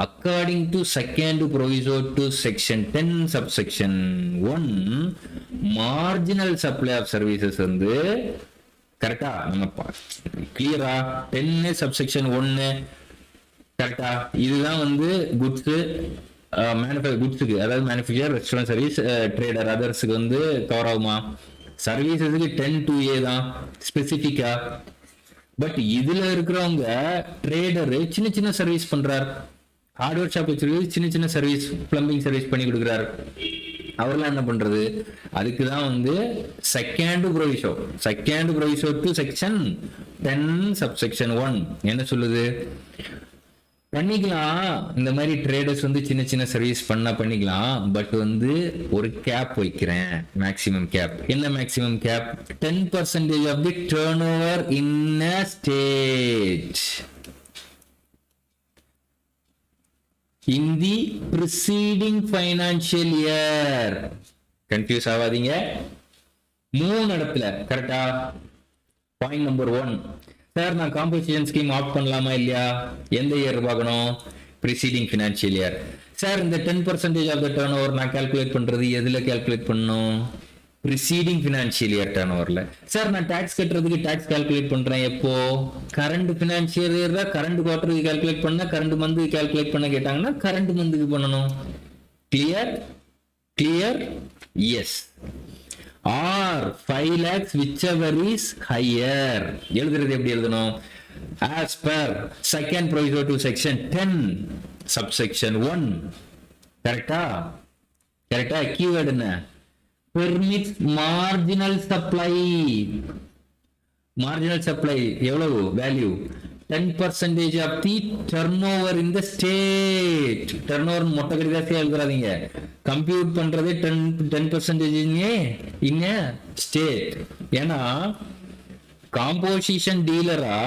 according to second proviso to section 10 subsection 1 marginal supply of services வந்து கரெக்டா நம்ம கிளியரா 10 சப்செக்ஷன் 1 கரெக்டா? இதுதான் வந்து குட்ஸ் குட்ஸுக்கு, அதாவது மேனுஃபேக்சர், ரெஸ்டாரண்ட் சர்வீஸ், ட்ரேடர், அதர்ஸுக்கு வந்து கவர் ஆகுமா? சர்வீசஸுக்கு 10(2)A தான் ஸ்பெசிபிக்கா. பட் இதுல இருக்கிறவங்க ட்ரேடர் சின்ன சின்ன சர்வீஸ் பண்றார், ஹார்ட்வேர் ஷாப் வச்சிருக்கு, சின்ன சின்ன சர்வீஸ், பிளம்பிங் சர்வீஸ் பண்ணி கொடுக்குறாரு. அவர்லாம் என்ன பண்றது? அதுக்குதான் வந்து second proviso to section 10 subsection 1 என்ன சொல்லுது? பண்ணிக்கலாம், இந்த மாதிரி ட்ரேடர்ஸ் வந்து சின்ன சின்ன சர்வீஸ் பண்ணிக்கலாம். பட் வந்து ஒரு கேப் வைக்கிறேன், மேக்ஸிமம் கேப். என்ன maximum cap? 10% of the turnover in a state in the preceding financial year. Confuse ஆகாதீங்க, 3 இடத்துல கரெக்டா? பாயிண்ட் நம்பர் 1, சார் நான் காம்பன்சேஷன் ஸ்கீம் ஆப்ட் பண்ணலாமா இல்லையா? எந்த இயர் பார்க்கணும்? Preceding financial year. சார் இந்த 10% ஆஃப் த டர்ன் ஓவர் நான் கால்குலேட் பண்றது எதுல கால்குலேட் பண்ணணும்? ப்ரிசீடிங் ஃபினான்ஷியல் இயர் டர்ன் ஓவர்ல. சார் நான் டாக்ஸ் கட்டுறதுக்கு டாக்ஸ் கால்குலேட் பண்றேன் எப்போ? கரண்ட் ஃபினான்ஷியல் இயர்ல கரண்ட் குவார்டருக்கு கால்குலேட் பண்ண, கரண்ட் மந்த்துக்கு கால்குலேட் பண்ண கேட்டாங்கன்னா கரண்ட் மந்த்துக்கு பண்ணணும். Clear? S. Or 5 lakhs whichever is higher. எழுதுறது எப்படி எழுதணும்? As per second proviso to section 10 subsection 1. கரெக்டா? கீவேர்டு என்ன? Permits marginal supply. எவ்வளவு value? 10% of the turnover in the state. turnover மொட்டை கடிதாசியா எழுதுறாதீங்க, கம்ப்யூட் பண்றது 10% in a state. ஏன்னா காம்போசிஷன் டீலரா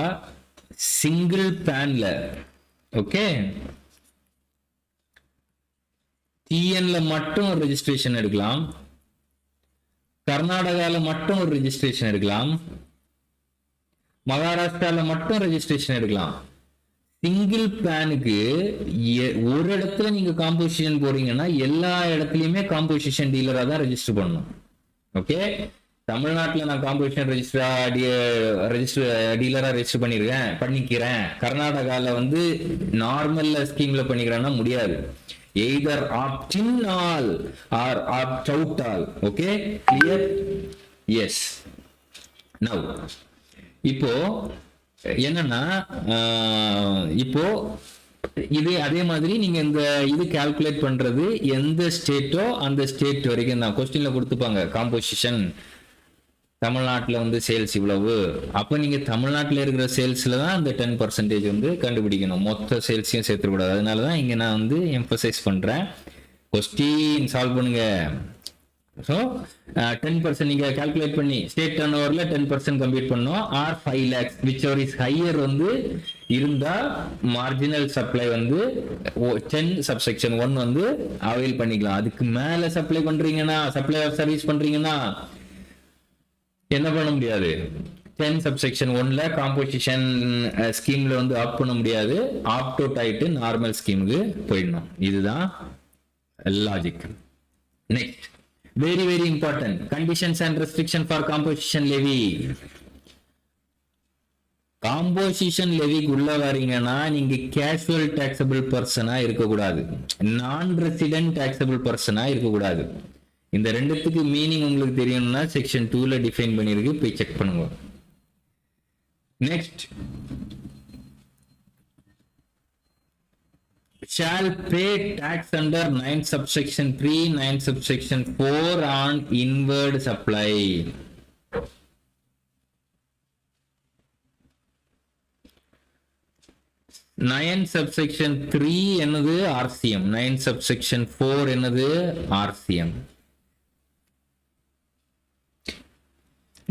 சிங்கிள் பேன்ல, ஓகே, டிஎன்ல மட்டும் ஒரு ரெஜிஸ்ட்ரேஷன் எடுக்கலாம், கர்நாடகால மட்டும் ஒரு ரெஜிஸ்ட்ரேஷன் எடுக்கலாம், மகாராஷ்டிரால மட்டும் ரெஜிஸ்ட்ரேஷன் எடுக்கலாம். சிங்கிள் பிளானுக்கு ஒரு இடத்துல நீங்க காம்போசிஷன் போறீங்கன்னா எல்லா இடத்துலயுமே காம்போசிஷன் டீலரா தான் ரெஜிஸ்டர் பண்ணணும். ஓகே, தமிழ்நாட்டுல நான் காம்போசிஷன் டீலரா ரெஜிஸ்டர் பண்ணிக்கிறேன், கர்நாடகால வந்து நார்மல் ஸ்கீம்ல பண்ணிக்கிறேன்னா முடியாது. Either opt in all or opt out all. Okay, clear? Yes. Now இப்போ என்னன்னா, இப்போ இது அதே மாதிரி நீங்க இந்த இது கால்குலேட் பண்றது எந்த ஸ்டேட்டோ அந்த ஸ்டேட் வரைக்கும் தான். கொஸ்டின்ல கொடுத்துப்பாங்க காம்போசிஷன் தமிழ்நாட்டுல வந்து சேல்ஸ் இவ்வளவு, அப்ப நீங்க தமிழ்நாட்டுல இருக்கிற சேல்ஸ்ல தான் அந்த 10% வந்து கண்டுபிடிக்கணும், மொத்த சேல்ஸையும் சேர்த்துக்கூடாது. அதனாலதான் இங்க நான் வந்து எம்பசைஸ் பண்றேன், கொஸ்டின் சால்வ் பண்ணுங்க. ஸோ 10% நீங்க கால்குலேட் பண்ணி ஸ்டேட் டர்ன் ஓவர்ல 10% கம்ப்ளீட் பண்ணோம். Or 5 lakhs whichever is higher வந்து இருந்தா மார்ஜினல் சப்ளை வந்து 10 சப்செக்ஷன் 1 வந்து அவைல் பண்ணிக்கலாம். அதுக்கு மேல சப்ளை பண்றீங்கன்னா, சப்ளை ஆஃப் சர்வீஸ் பண்றீங்கன்னா என்ன பண்ண முடியாது? 10 subsection 1ல காம்போசிஷன் ஸ்கீம்ல வந்து ஆப்ட் பண்ண முடியாது, ஆப்ட் அவுட் ஆயிட்டு நார்மல் ஸ்கீமுக்கு போயிடணும். இதுதான் logic. Next, very very important, conditions and restriction for composition levy. Composition லெவிக்கு உள்ள வரீங்கன்னா நீங்க கேஷுவல் டாக்ஸபிள் பர்சனா இருக்கக்கூடாது, நான் ரெசிடென்ட் டாக்ஸபிள் பர்சனா இருக்கக்கூடாது. இந்த ரெண்டுத்துக்கு மீனிங் உங்களுக்கு தெரியணும்னா செக்ஷன் 2ல டிஃபைன் பண்ணிருக்கு, போய் செக் பண்ணுங்க. Next, shall pay tax under 9 subsection 3, 9 subsection 4 on inward supply. Nine subsection 3 என்னது RCM, 9 subsection 4 என்னது RCM.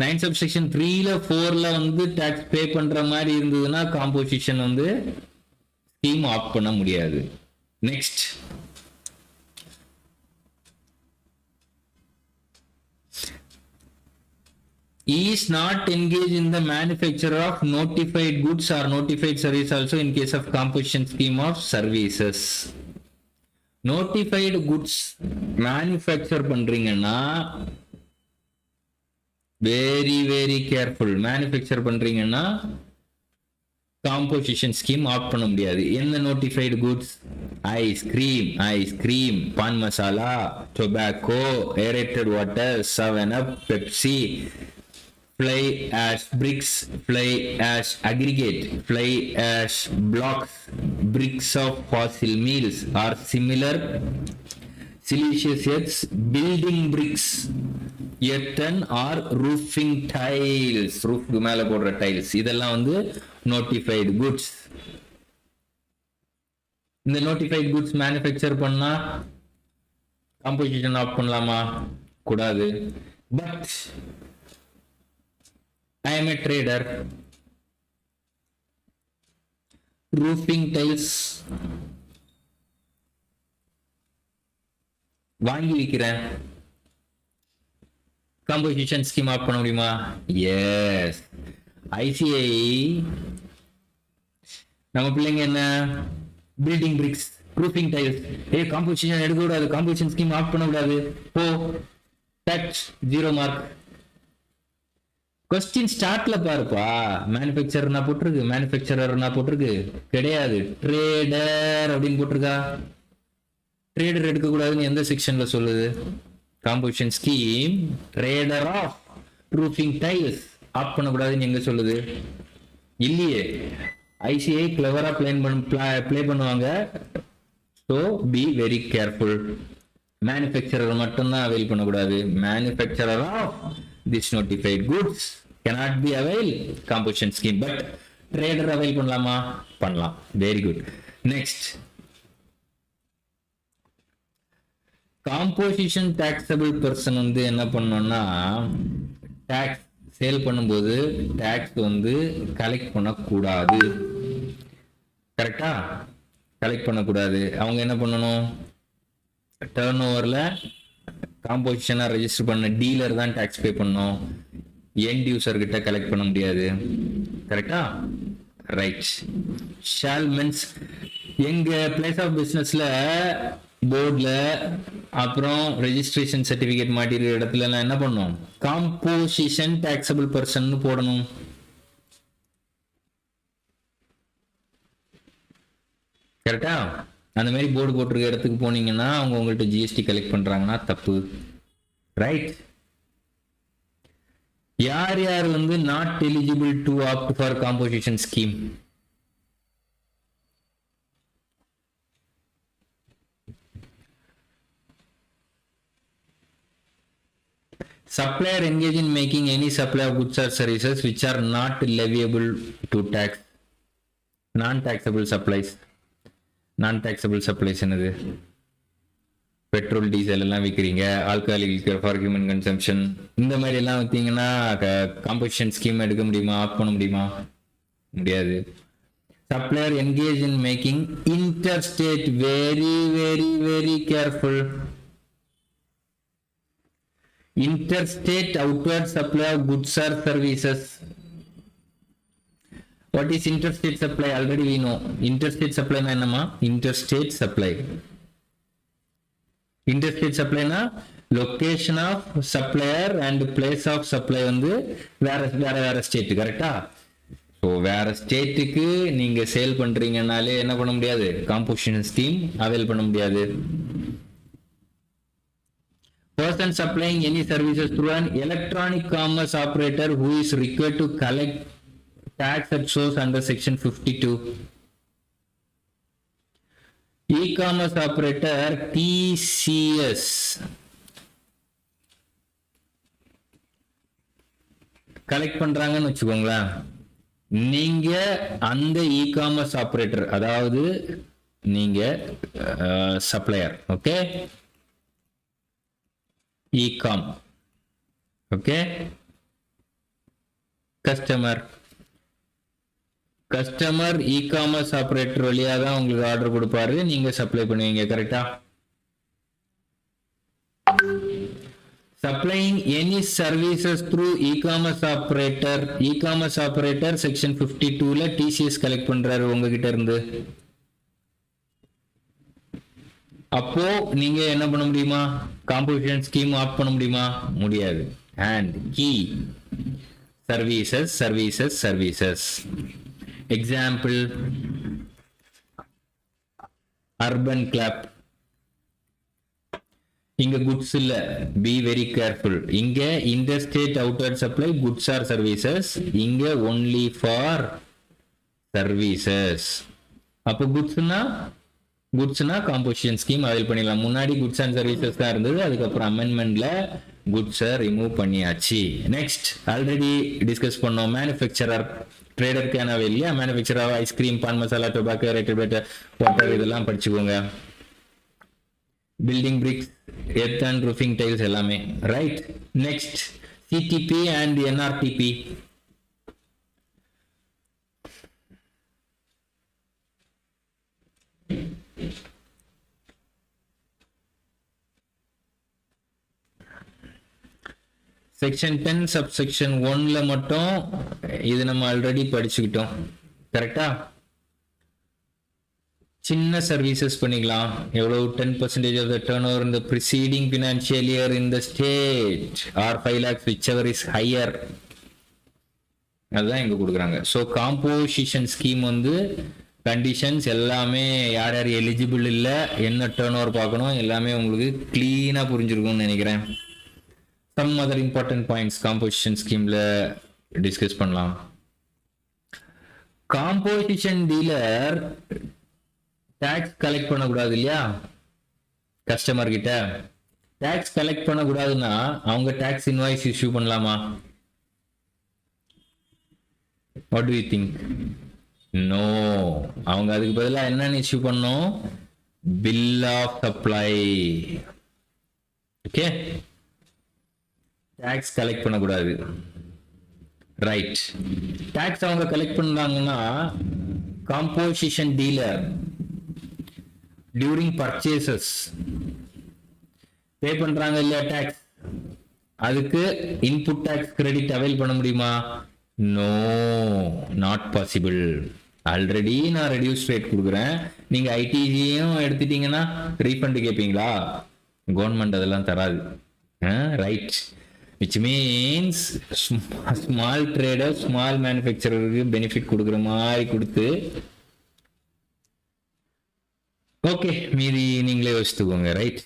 9 subsection 3ல 4ல வந்து டாக்ஸ் பே பண்ற மாதிரி இருந்ததுன்னா காம்போசிஷன் வந்து ஸ்கீம் ஆப்ட் பண்ண முடியாது. Next, is not engaged in the manufacture of notified goods or notified service also in case of composition scheme of services. notified goods manufacture பண்றீங்கன்னா very very careful. manufacture பண்றீங்கன்னா composition scheme opt பண்ண முடியாது. என்ன notified goods? Ice cream, pan masala, tobacco, aerated water, 7up, Pepsi, fly ash bricks, fly ash aggregate, fly ash blocks, bricks of fossil meals or similar siliceous earths, building bricks, earthen or roofing tiles, roof மேல போடுற tiles, இதெல்லாம் வந்து notified goods. இந்த notified goods manufacture பண்ணா composition of பண்ணலாமா? கூடாது. But I am a trader, roofing tiles வாங்கி விக்கிறேன், composition scheme of பண்ண முடியுமா? எஸ். ஐசிஐ நம்ம பிள்ளைங்க என்ன, building BRICS, roofing tiles, composition எடுக்க கூடாது, காம்போசிஷன் ஸ்கீம் ஆஃப் பண்ண கூடாது, போ டச் 0 மார்க். கொஸ்டின் ஸ்டார்ட்ல பாருப்பா, மேனுஃபேக்சரர்னா போட்டிருக்கு, மேனுஃபேக்சரர்னா போட்டிருக்கு, கிடையாது ட்ரேடர் அப்படின்னு போட்டிருக்கா. ட்ரேடர் எடுக்க கூடாதுன்னு எந்த செக்ஷன்ல சொல்லுது? Composition scheme trader of roofing tiles ஆஃப் பண்ணக்கூடாதுன்னு எங்க சொல்லுது? இல்லையே. ஐசிஐ கிளவரா ப்ளே பண்ணுவாங்க. So be very careful. Manufacturer மட்டும்தான் அவைல் பண்ணக்கூடாது. Manufacturer of this notified goods cannot be avail composition scheme, but trader avail பண்ணலாமா? பண்ணலாம். Very good. Next, composition taxable person வந்து என்ன பண்ணணும்னா, டாக்ஸ் சேல் பண்ணும்போது டாக்ஸ் வந்து கலெக்ட் பண்ணக்கூடாது. கரெக்டா? கலெக்ட் பண்ணக்கூடாது. அவங்க என்ன பண்ணணும்? டர்ன் ஓவர்ல காம்போசிஷனா ரெஜிஸ்டர் பண்ண டீலர் தான் டாக்ஸ் பே பண்ணணும், எண்ட் யூசர் கிட்ட கலெக்ட் பண்ண முடியாது. கரெக்டா? ரைட். ஷால் மீன்ஸ் எங்க பிளேஸ் ஆஃப் பிசினஸ்ல போர்ட்ல அப்புறம் ரெஜிஸ்ட்ரேஷன் சர்டிபிகேட் மாட்டிருக்கிற இடத்துல எல்லாம் என்ன பண்ணும்? காம்போசிஷன் டாக்ஸபிள் பர்சன் போடணும். கரெக்டா? அந்த மாதிரி போர்டு போட்டிருக்க இடத்துக்கு போனீங்கன்னா அவங்க உங்கள்கிட்ட ஜிஎஸ்டி கலெக்ட் பண்றாங்கன்னா தப்பு. ரைட். யார் யார் வந்து not eligible to opt for composition scheme? Supplier engage in making any supply of goods or services which are not leviable to tax. Non-taxable supplies. Non-taxable supplies என்னது? பெட்ரோல் டீசல் எல்லாம் விற்கிறீங்க, alcoholic liquor for human consumption, இந்த மாதிரி எல்லாம் விற்றீங்கன்னா composition scheme எடுக்க முடியுமா? Of பண்ண முடியுமா? முடியாது. Supplier engage in making interstate, very very very careful, interstate outward supply of goods or services What is interstate supply? Already we know. Interstate supply na என்னமா? Interstate supply. Interstate supply na location of supplier and place of supply வந்து வேற state, கரெக்டா? So வேற ஸ்டேட்டுக்கு நீங்க sale பண்றீங்கன்னாலே என்ன பண்ண முடியாது? காம்போசிஷன் ஸ்கீம் அவைல் பண்ண முடியாது. Person supplying any services through an electronic commerce operator who is required to collect tax at source under section 52. E-commerce operator TCS collect பண்றாங்கன்னு வச்சுக்கோங்களேன். நீங்க அந்த இ-காமர்ஸ் ஆபரேட்டர், அதாவது நீங்க supplier, okay, e com, okay, customer e commerce operator வழியா தான் உங்களுக்கு order கொடுப்பாரு, நீங்க சப்ளை பண்ணுவீங்க, கரெக்டா? Supplying any services through e-commerce operator section 52 ல TCS கலெக்ட் பண்றாரு உங்ககிட்ட இருந்து. அப்போ நீங்க என்ன பண்ண முடியுமா? காம்போசிஷன் ஸ்கீம் ஆஃப் பண்ண முடியுமா? முடியாது. and key services example urban club. இங்க goods இல்ல, be very careful. இங்க interstate outer supply goods or services, இங்க only for services. அப்போ goodsனா composition scheme அவைல் பண்ணிடலாம். முன்னாடி goods and services தான் இருந்தது, அதுக்கப்புறம் amendmentல goods ரிமூவ் பண்ணியாச்சு. நெக்ஸ்ட் ஆல்ரெடி டிஸ்கஸ் பண்ணோம், மேனுஃபேக்சரர் ட்ரேடருக்கான இல்லையா? Manufacturer ice cream, pan masala, tobacco, ரெட்டிபேட்டர், வாட்டர், இதெல்லாம் படிச்சுக்கோங்க. Building bricks, earth and roofing tiles எல்லாமே, right? Next CTP and NRTP. Section 10 subsection 1ல மட்டும் இது நம்ம ஆல்ரெடி படிச்சுக்கிட்டோம், கரெக்டா? சின்ன சர்வீசஸ் பண்ணிக்கலாம். எவ்வளவு? 10% of the turnover in the preceding financial year in the state or 5 lakhs whichever is higher. அதுதான் இங்க கொடுக்குறாங்க. ஸோ காம்போசிஷன் ஸ்கீம் வந்து கண்டிஷன்ஸ் எல்லாமே யார் யார் எலிஜிபிள் இல்லை, என்ன டர்ன் ஓவர் பார்க்கணும், எல்லாமே உங்களுக்கு கிளீனா புரிஞ்சிருக்கும்னு நினைக்கிறேன். Some other important points composition ஸ்கீம்ல டிஸ்கஸ் பண்ணலாம். காம்போசிஷன் டீலர் டாக்ஸ் கலெக்ட் பண்ணக்கூடாது இல்லையா? கஸ்டமர் கிட்ட டாக்ஸ் கலெக்ட் பண்ணக்கூடாதுன்னா அவங்க டாக்ஸ் இன்வாய்ஸ் இஷ்யூ பண்ணலாமா? What do you think? No. அவங்க அதுக்கு பதிலாக என்னன்னு இஷ்யூ பண்ணோம்? Bill of supply. Okay, tax collect பண்ணக்கூடாது, ரைட்? டாக்ஸ் அவங்க கலெக்ட் பண்ணாங்கன்னா composition dealer during purchases pay பண்றாங்க இல்லையா டாக்ஸ், அதுக்கு இன்புட் டாக்ஸ் கிரெடிட் அவைல் பண்ண முடியுமா? No, not possible. ஆல்ரெடி நான் ரெடியூஸ் ரேட் கொடுக்குறேன், நீங்க ஐடிஜியும் எடுத்துட்டீங்கன்னா ரீஃபண்ட் கேட்பீங்களா? கவர்மெண்ட் அதெல்லாம் தராது, right? which means small trader, small manufacturer benefit கொடுக்குற மாதிரி கொடுத்து, ஓகே, மீதி நீங்களே யோசித்துக்கோங்க, right?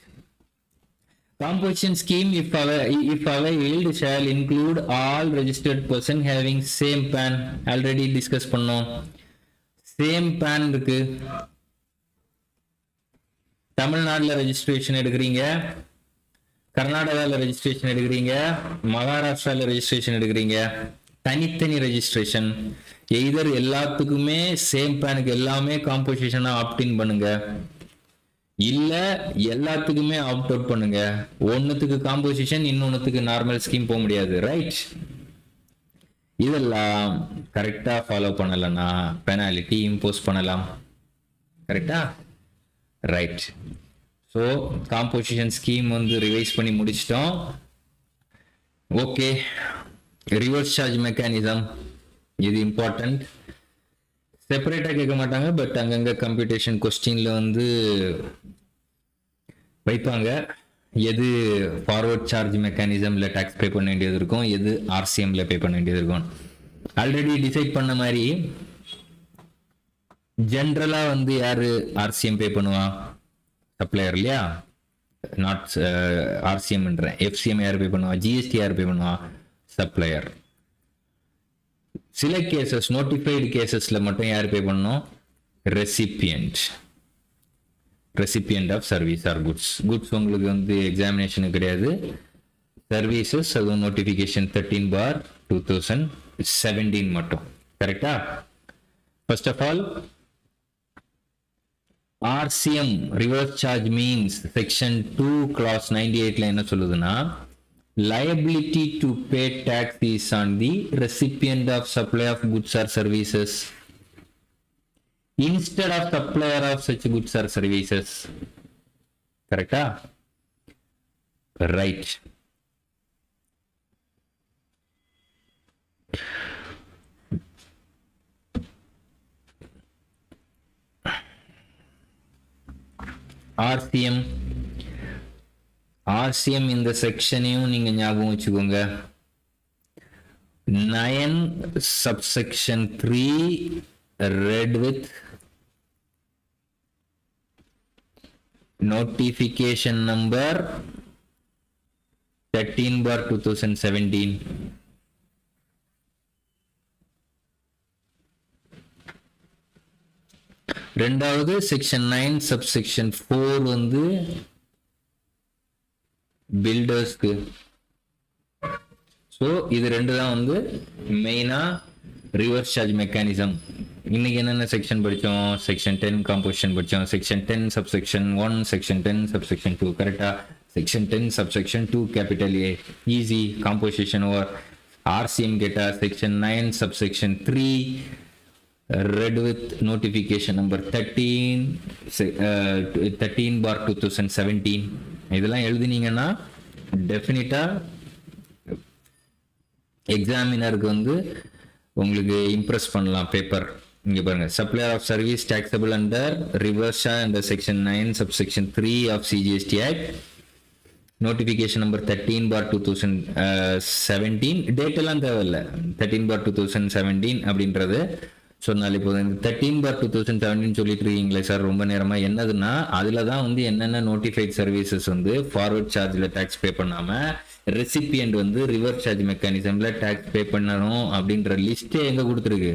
Composition scheme if availed shall include all registered person having same PAN. already discuss பண்ணோம். சேம் PAN இருக்கு. தமிழ்நாடுல ரெஜிஸ்ட்ரேஷன் எடுக்கிறீங்க, கர்நாடகாவில் ரெஜிஸ்ட்ரேஷன் எடுக்கிறீங்க, மகாராஷ்டிராவில் ரெஜிஸ்ட்ரேஷன் எடுக்கிறீங்க, தனித்தனி ரெஜிஸ்ட்ரேஷன். எய்தர் எல்லாத்துக்குமே சேம் பேனுக்கு எல்லாமே காம்போசிஷனா ஆப்டின் பண்ணுங்க, இல்ல எல்லாத்துக்குமே ஆப்ட் அவுட் பண்ணுங்க. ஒன்னுத்துக்கு காம்போசிஷன், இன்னொன்னுத்துக்கு நார்மல் ஸ்கீம் போக முடியாது, ரைட்? இதெல்லாம் கரெக்டா ஃபாலோ பண்ணலன்னா பெனாலிட்டி இம்போஸ் பண்ணலாம், கரெக்டா? ரைட். ஸோ காம்போசிஷன் ஸ்கீம் வந்து ரிவைஸ் பண்ணி முடிச்சிட்டோம். ஓகே, ரிவர்ஸ் சார்ஜ் மெக்கானிசம் இது இம்பார்ட்டன்ட். செப்பரேட்டா கேட்க மாட்டாங்க, பட் அங்கங்க கம்ப்யூட்டேஷன் கொஸ்டின்ல வந்து வைப்பாங்க. எது ஃபார்வர்ட் சார்ஜ் மெக்கானிசம்ல டாக்ஸ் பே பண்ண வேண்டியது இருக்கும், எது ஆர்சிஎம்ல பே பண்ண வேண்டியது இருக்கும். ஆல்ரெடி டிசைட் பண்ண மாதிரி ஜென்ரலா வந்து யாரு ஆர்சிஎம் பே பண்ணுவா? சப்ளையர் இல்லையா? நாட் ஆர்சிஎம்ன்ற எஃப்சிஎம் யார் பே பண்ணுவா? ஜிஎஸ்டி யார் பே பண்ணுவா? சப்ளையர். சில கேசஸ் நோட்டிஃபைடு கேசஸ்ல மட்டும் யார் பே பண்ணணும்? Recipient. Recipient of service or goods. Goods உங்களுக்கு வந்து எக்ஸாமினேஷன் கிடையாது, சர்வீசஸ் அது நோட்டிஃபிகேஷன் 13/2017 மட்டும். கரெக்டா? First of all RCM reverse charge means section 2 clause 98ல என்ன சொல்லுதுன்னா, liability to pay tax is on the recipient of supply of goods or services instead of supplier of such goods or services. கரெக்டா? Right. RCM இந்த செக்ஷனையும் நீங்க ஞாபகம் வச்சுக்கோங்க. 9 subsection 3 read with notification number 13/2017. ரெண்டாவது section 9 subsection 4 வந்து பில்டர்ஸ்க்கு. So இது ரெண்டு தான் வந்து மெயினா ரிவர்ஸ் சார்ஜ் மெக்கானிசம். இன்னைக்கு என்னென்ன செக்ஷன் படித்தோம்? செக்ஷன் 10 காம்போசிஷன் படித்தோம், செக்ஷன் 10 சப்செக்ஷன் 1, செக்ஷன் 10 சப்செக்ஷன் 2. கரெக்டா? Section 10 subsection 2 capital A easy composition over. RCM கேட்டா section 9 subsection 3 read with notification number 13/2017. இதெல்லாம் எழுதினீங்கன்னா டெஃபினிட்டா எக்ஸாமினருக்கு வந்து உங்களுக்கு இம்ப்ரெஸ் பண்ணலாம் பேப்பர். இங்க பாருங்க, supplier of service taxable under reverse under section 9 subsection 3 of CGST Act, notification number 13/2017. Date எல்லாம் தேவையில்லை, 13/2017 அப்படின்றது சொன்னாலே போதும். 13/2017 சொல்லிட்டு இருக்கீங்களே சார் ரொம்ப நேரமா, என்னதுன்னா அதுல தான் வந்து என்னென்ன நோட்டிஃபைட் சர்வீசஸ் வந்து ஃபார்வர்ட் சார்ஜ்ல டாக்ஸ் பே பண்ணாம ரெசிபியன்ட் வந்து ரிவர்ஸ் சார்ஜ் மெக்கானிசம்ல டாக்ஸ் பே பண்ணணும் அப்படின்ற லிஸ்டே எங்க கொடுத்துருக்கு?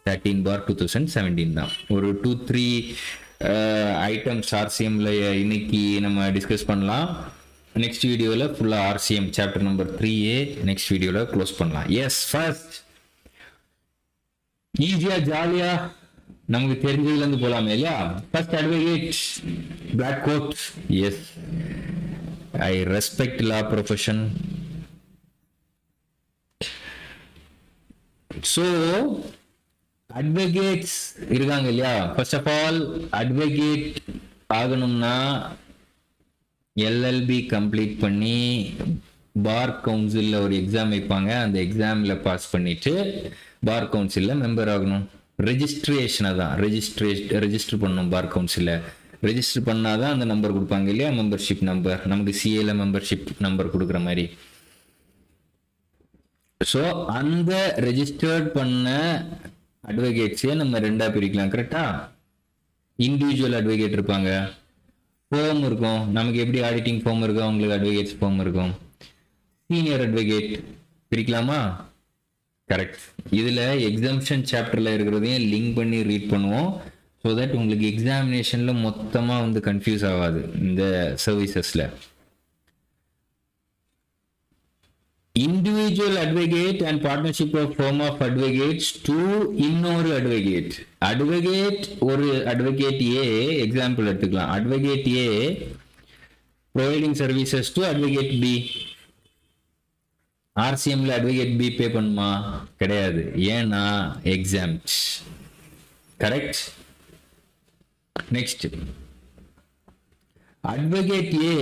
13/2017 தான். ஒரு 2-3 ஐட்டம்ஸ் ஆர்சிஎம்ல இன்னைக்கு நம்ம டிஸ்கஸ் பண்ணலாம். நெக்ஸ்ட் வீடியோல ஃபுல்லா RCM chapter number 3A next வீடியோல க்ளோஸ் பண்ணலாம். எஸ், ஃபர்ஸ்ட் ஈஸியா ஜாலியா நமக்கு தெரிஞ்சதுல இருந்து போலாமே இல்லையா? First advocate, black coat. Yes, I respect law profession. So advocates இருக்காங்க இல்லையா? ஃபர்ஸ்ட் ஆஃப் ஆல் அட்வொகேட் ஆகணும்னா எல்எல்பி கம்ப்ளீட் பண்ணி பார் கவுன்சில்ல ஒரு எக்ஸாம் வைப்பாங்க. அந்த எக்ஸாம்ல பாஸ் பண்ணிட்டு பார் கவுன்சில்ல மெம்பர் ஆகணும். ரெஜிஸ்ட்ரேஷனை தான் ரெஜிஸ்டர் பண்ணணும். பார் கவுன்சில்ல ரெஜிஸ்டர் பண்ணாதான் அந்த நம்பர் கொடுப்பாங்க இல்லையா? மெம்பர்ஷிப் நம்பர், நமக்கு சிஏல மெம்பர்ஷிப் நம்பர் கொடுக்குற மாதிரி. ஸோ அந்த ரெஜிஸ்டர்ட் பண்ண அட்வொகேட்ஸே நம்ம ரெண்டா பிரிக்கலாம். கரெக்டா? இண்டிவிஜுவல் அட்வொகேட் இருப்பாங்க, ஃபார்ம் இருக்கும். நமக்கு எப்படி ஆடிட்டிங் ஃபார்ம் இருக்கும், அவங்களுக்கு அட்வொகேட்ஸ் ஃபார்ம் இருக்கும். சீனியர் அட்வொகேட் பிரிக்கலாமா? கரெக்ட். இதுல எக்ஸாம்ஷன் சாப்டர்ல இருக்கிறதையும் லிங்க் பண்ணி ரீட் பண்ணுவோம். ஸோ தட் உங்களுக்கு எக்ஸாமினேஷன்ல மொத்தமா வந்து கன்ஃபியூஸ் ஆகாது. இந்த சர்வீசஸ்ல individual advocate and partnership of firm of advocates to இன்னொரு அட்வொகேட். அட்வொகேட் ஒரு அட்வொகேட் ஏ எக்ஸாம்பிள் எடுத்துக்கலாம். Advocate A providing services to advocate B. ஆர்சிஎம்ல அட்வொகேட் பி பே பண்ணுமா? கிடையாது. ஏன்னா exempt. Correct. Next, advocate A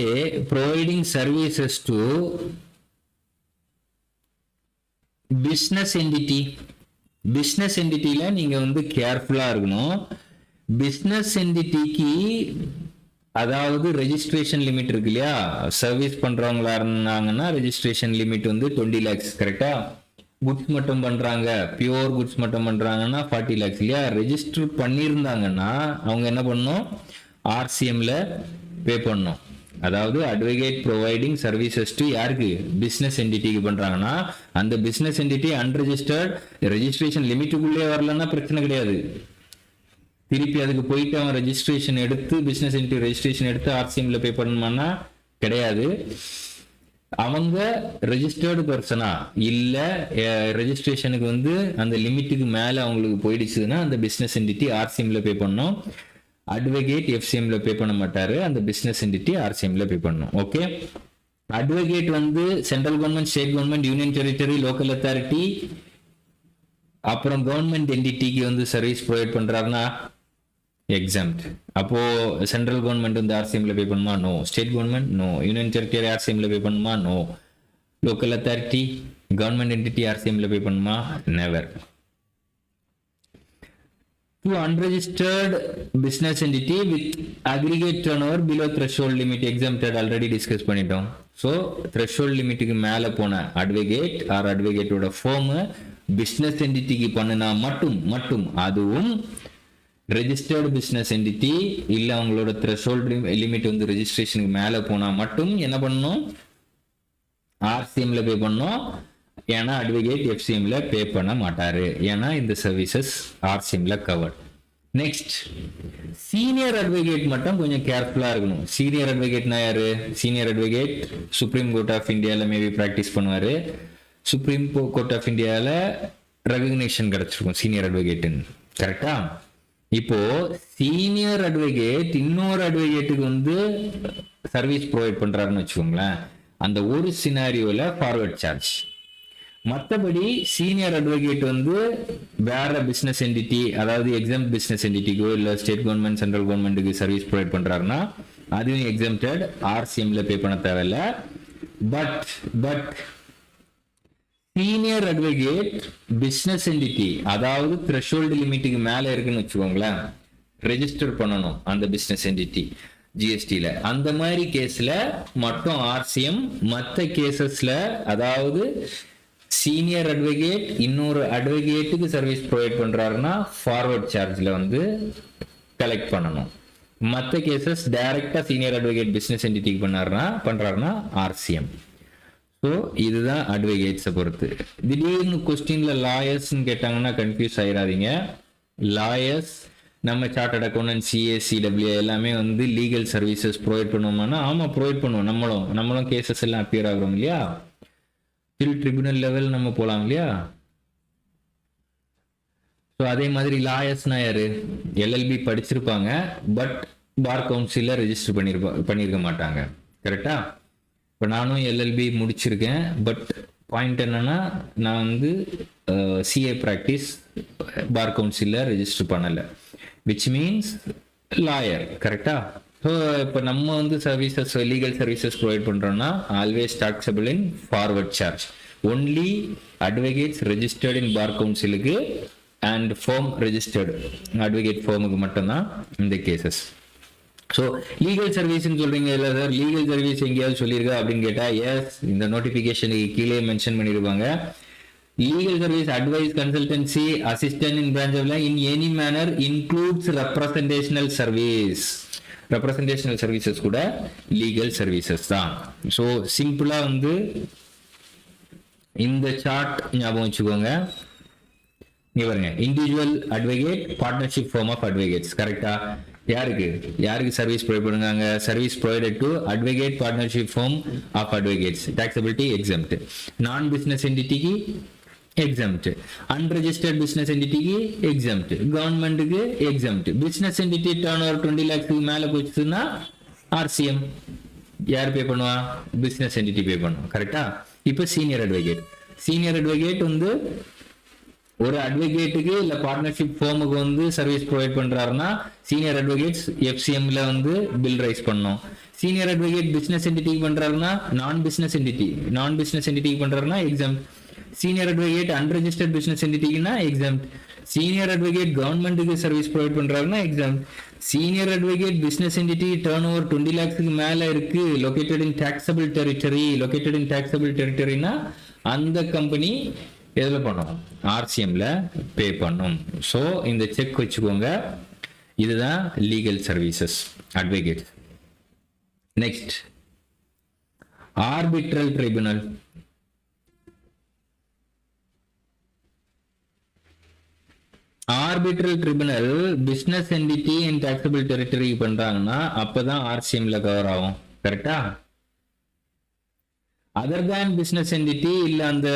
providing services to business entity. Business என்டிட்டில நீங்க வந்து கேர்ஃபுல்லா இருக்கணும். பிசினஸ் என்டிட்டிக்கு அதாவது ரெஜிஸ்ட்ரேஷன் லிமிட் இருக்கு இல்லையா, சர்வீஸ் பண்றவங்களா இருந்தாங்கன்னா ரெஜிஸ்ட்ரேஷன் லிமிட் வந்து 20 lakhs கரெக்டா. குட்ஸ் மட்டும் பண்றாங்க, பியூர் குட்ஸ் மட்டும் பண்றாங்கன்னா 40 lakhs இல்லையா. ரெஜிஸ்டர் பண்ணியிருந்தாங்கன்னா அவங்க என்ன பண்ணணும், ஆர்சிஎம்ல பே பண்ணணும். அதாவது அட்வொகேட் ப்ரொவைடிங் சர்வீசஸ் டு யாருக்கு, பிசினஸ் என்டிட்டிக்கு பண்றாங்கன்னா அந்த பிசினஸ் என்டிட்டி அன்ரெஜிஸ்டர்ட் ரெஜிஸ்ட்ரேஷன் லிமிட்டுக்குள்ளே வரலன்னா பிரச்சனை கிடையாது. திருப்பி அதுக்கு போயிட்டு அவன் ரெஜிஸ்ட்ரேஷன் எடுத்து பிசினஸ் என்டிட்டி ரெஜிஸ்ட்ரேஷன் எடுத்து ஆர்சிஎம்ல பே பண்ணணுமானா கிடையாது. அவங்க ரெஜிஸ்டர்டு பர்சனா இல்ல ரெஜிஸ்ட்ரேஷனுக்கு வந்து அந்த லிமிட்டுக்கு மேல அவங்களுக்கு போயிடுச்சுன்னா அந்த பிசினஸ் என்டிட்டி ஆர்சிஎம்ல பே பண்ணணும். அட்வொகேட் எஃப்சிஎம்ல பே பண்ண மாட்டாரு, அந்த பிசினஸ் என்டிட்டி ஆர்சிஎம்ல பே பண்ணணும். ஓகே, அட்வொகேட் வந்து central government, state government, union territory, local authority, அப்புறம் கவர்மெண்ட் என்டிட்டிக்கு வந்து சர்வீஸ் ப்ரொவைட் பண்றாருன்னா எக்ஸாம்ட். அப்போ சென்ட்ரல் கவர்மெண்ட் வந்து ஆர்சிஎம்ல பே பண்ணுமா, no. State government no. Union territory ஆர்சிஎம்ல பே பண்ணுமா, no. Local authority, government entity ஆர்சிஎம்ல பே பண்ணுமா, never. To unregistered business entity with aggregate turnover below threshold limit exempted, already discuss பண்ணிட்டோம். So threshold limitக்கு மேல போன advocate or advocate ஓட firm business entityக்கு பண்ணுனா மட்டும் அதுவும் registered business entity இல்ல அவங்களோட threshold limit வந்து ரெஜிஸ்ட்ரேஷனுக்கு மேல போனா மட்டும் என்ன பண்ணணும், ஆர்சிஎம்ல பே பண்ணணும். ஏன்னா அட்வொகேட் எஃப்சிஎம்ல பே பண்ண மாட்டாரு, ஏன்னா இந்த சர்வீசஸ் ஆர்சிஎம்ல கவர்ட். நெக்ஸ்ட், சீனியர் அட்வொகேட் மட்டும் கொஞ்சம் கேர்ஃபுல்லா இருக்கணும். சீனியர் அட்வொகேட்னா யாரு, senior advocate supreme court of இந்தியால மேபி பிராக்டிஸ் பண்ணுவாரு. சுப்ரீம் கோர்ட் ஆஃப் இந்தியால ரெகக்னிஷன் கிடைச்சிருக்கும் சீனியர் அட்வொகேட்னு, கரெக்டா. இப்போ சீனியர் அட்வொகேட் இன்னொரு அட்வொகேட்டுக்கு வந்து சர்வீஸ் ப்ரொவைட் பண்றாருன்னு வச்சுக்கோங்களேன், அந்த ஒரு சினாரியோல ஃபார்வர்ட் சார்ஜ். மற்றபடி சீனியர் அட்வொகேட் வந்து வேற பிசினஸ் என்டிட்டி, அதாவது எக்ஸாம் பிசினஸ் என்டிட்டிக்கோ இல்ல ஸ்டேட் கவர்மெண்ட், சென்ட்ரல் கவர்மெண்ட்டுக்கு சர்வீஸ் ப்ரொவைட் பண்றாருன்னா அதுவும் எக்ஸாம்டட், ஆர்சிஎம்ல பே பண்ண தேவையில்ல. But senior advocate business entity, அதாவது த்ரெஷோல்டு லிமிட்டுக்கு மேல இருக்குன்னு வச்சுக்கோங்களேன், ரெஜிஸ்டர் பண்ணணும் அந்த பிசினஸ் என்டிட்டி ஜிஎஸ்டில. அந்த மாதிரி கேஸ்ல மட்டும் ஆர்சிஎம், மற்ற கேசஸ்ல அதாவது சீனியர் அட்வொகேட் இன்னொரு அட்வொகேட்டுக்கு சர்வீஸ் ப்ரொவைட் பண்றாருன்னா ஃபார்வர்ட் சார்ஜ்ல வந்து கலெக்ட் பண்ணணும். மற்ற கேசஸ் டைரக்டா சீனியர் அட்வொகேட் பிசினஸ் என்டிட்டிக்கு பண்றாருன்னா ஆர்சிஎம். ஸோ இதுதான் அட்வொகேட்ஸை பொறுத்து. திடீர்னு கொஸ்டின்ல லாயர்ஸ்ன்னு கேட்டாங்கன்னா கன்ஃபியூஸ் ஆயிடாதீங்க. லாயர்ஸ் நம்ம சார்ட்டர்ட் அக்கௌண்டன்ட், சிஏசிடபிள்யூ எல்லாமே வந்து லீகல் சர்வீசஸ் ப்ரொவைட் பண்ணுவோம்னா ஆமா ப்ரொவைட் பண்ணுவோம். நம்மளும் கேசஸ் எல்லாம் அப்பியர் ஆகிறோம் இல்லையா, ட்ரிபியூனல் லெவல் நம்ம போலாம் இல்லையா. ஸோ அதே மாதிரி லாயர்ஸ்னா யாரு, எல்எல்பி படிச்சிருப்பாங்க பட் பார் கவுன்சில்ல ரெஜிஸ்டர் பண்ணியிருக்க மாட்டாங்க, கரெக்டா. இப்போ நானும் எல்எல்பி முடிச்சிருக்கேன், பட் பாயிண்ட் என்னன்னா நான் வந்து சிஏ ப்ராக்டிஸ் பார் கவுன்சில்ல ரெஜிஸ்டர் பண்ணலை, விச் மீன்ஸ் லாயர், கரெக்டா. ஸோ இப்போ நம்ம வந்து சர்வீசஸ், லீகல் சர்வீசஸ் ப்ரொவைட் பண்ணுறோம்னா always taxable in forward charge. Only advocates registered in bar கவுன்சிலுக்கு அண்ட் ஃபோம் ரெஜிஸ்டர்டு அட்வொகேட் ஃபோமுக்கு மட்டும்தான் இந்த கேசஸ். ஸோ லீகல் சர்வீஸ்ன்னு சொல்றீங்க இல்லை சார், லீகல் சர்வீஸ் எங்கேயாவது சொல்லியிருக்கா அப்படின்னு கேட்டால் எஸ், இந்த நோட்டிஃபிகேஷனுக்கு கீழே மென்ஷன் பண்ணியிருப்பாங்க. Legal service, advice, consultancy, assistant in branch of law in any manner includes representational service. Representational services கூட legal services தான். ஸோ சிம்பிளா வந்து இந்த சார்ட் ஞாபகம் வச்சுக்கோங்க. இங்க பாருங்க, individual advocate, partnership firm of advocates, கரெக்டா. யாருக்கு சர்வீஸ் ப்ரொவைட் பண்ணுங்க, service provided to advocate partnership firm of advocates, taxability exempt, non business என்டிட்டிக்கு எக்ஸம்ப்ட், அன்ரெஜிஸ்டர்ட் பிசினஸ் என்டிட்டிக்கு எக்ஸம்ப்ட், கவர்மெண்ட்டுக்கு exempt, business entity turn over 20 lakhs மேல போச்சுன்னா ஆர்சிஎம் யார் பே பண்ணுவா, பிசினஸ் என்டிட்டி பே பண்ணுவோம், கரெக்டா. இப்போ சீனியர் அட்வொகேட் வந்து ஒரு அட்வொகேட்டுக்கு இல்ல பார்ட்னர்ஷிப் ஃபார்முக்கு வந்து சர்வீஸ் ப்ரொவைட் பண்றாருன்னா சீனியர் அட்வொகேட்ஸ் எஃப்சிஎம்ல வந்து பில் ரைஸ் பண்ணணும். சீனியர் அட்வொகேட் பிசினஸ் என்டிட்டிக்கு பண்றாருன்னா நான் பிசினஸ் என்டிட்டிக்கு பண்றாருன்னா exempt. Senior advocate unregistered business என்டிட்டிக்குன்னா எக்ஸாம்ட். சீனியர் அட்வொகேட் கவர்மெண்ட்டுக்கு சர்வீஸ் ப்ரொவைட் பண்றாருன்னா exempt. Senior advocate business entity turn over 20 lakhsக்கு மேல இருக்கு, located in taxable territory. Located in taxable டெரிட்டரினா அந்த கம்பெனி எதுல பண்ணும், ஆர்சிஎம்ல பே பண்ணும். ஸோ இந்த செக் வச்சுக்கோங்க. இதுதான் legal services advocate. Next arbitral tribunal. Arbitral tribunal business entity in taxable territory பண்றாங்கன்னா அப்பதான் ஆர்சிஎம்ல கவர் ஆகும். கரெக்டா? அதர் தேன் பிசினஸ் என்டிட்டி இல்ல அந்த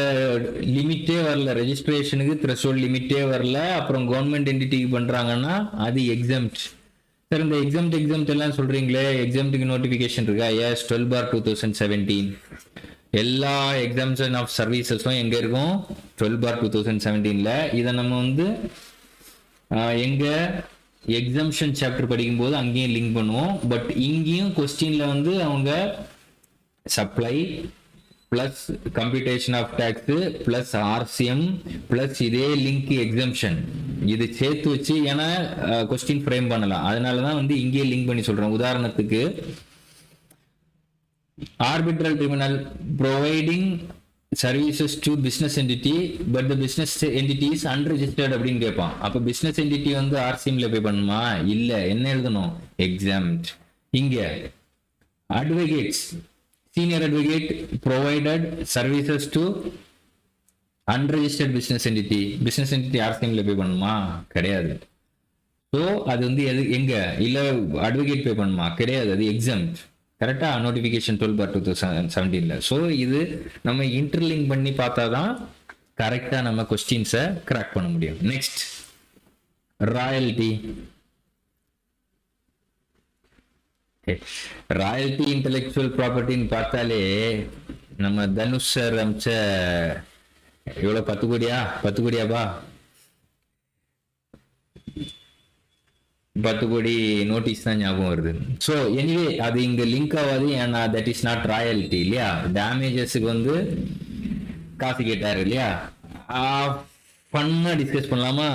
லிமிட்டே வரல, ரெஜிஸ்ட்ரேஷனுக்கு த்ரெஷோல்ட் லிமிட்டே வரல, அப்புறம் கவர்மெண்ட் என்டிட்டிக்கு பண்றாங்கன்னா அது எக்ஸாம்ட். சார் இந்த எக்ஸாம்ட் எல்லாம் சொல்றீங்களே, எக்ஸாம்ட்டுக்கு நோட்டிபிகேஷன் இருக்கா? எஸ், 12/2017. எல்லா எக்ஸாம்ஷன் ஆஃப் சர்வீசஸும் எங்க இருக்கும்? 12/2017ல. இதை நம்ம வந்து எங்க எக்ஸாம்ஷன் சாப்டர் படிக்கும்போது அங்கேயும் லிங்க் பண்ணுவோம். பட் இங்கேயும் கொஸ்டின்ல வந்து அவங்க supply plus computation of tax plus RCM plus இதே லிங்க் எக்ஸாம்ஷன் இது சேர்த்து வச்சு, ஏன்னா கொஸ்டின் ஃப்ரேம் பண்ணலாம், அதனாலதான் வந்து இங்கேயே லிங்க் பண்ணி சொல்றேன். உதாரணத்துக்கு arbitral tribunal providing services to business entity but the business entity is unregistered அப்படின்னு கேட்பான். அப்ப business entity வந்து ஆர்சிஎம்ல பே பண்ணுமா? இல்ல. என்ன எழுதணும்? exempt. இங்க advocates, senior advocate provided services to unregistered business entity. business entity ஆர்சிஎம்ல pay பண்ணுமா? கிடையாது. ஸோ அது வந்து எங்க இல்ல அட்வொகேட் பே பண்ணுமா? கிடையாது. அது exempt. கரெக்டா? நோட்டிபிகேஷன் 12/2017ல. ஸோ இது நம்ம இன்டர்லிங்க் பண்ணி பார்த்தாதான் கரெக்டா நம்ம கொஸ்டின்ஸை கிராக் பண்ண முடியும். Next royalty. ராயல்டி இன்டெலெக்சுவல் ப்ராப்பர்ட்டின்னு பார்த்தாலே நம்ம தனுஷ் சார் அமிச்ச எவ்வளோ 10 கோடியாப்பா 10 கோடி நோட்டீஸ் தான் ஞாபகம் வருது. ஸோ எனிவே அது இங்க லிங்க் ஆகாது, ஏன்னா தட் இஸ் நாட் ராயல்டி இல்லையா. டேமேஜஸுக்கு வந்து காசு கேட்டாரு இல்லையா. பண்ணா டிஸ்கஸ் பண்ணலாமா?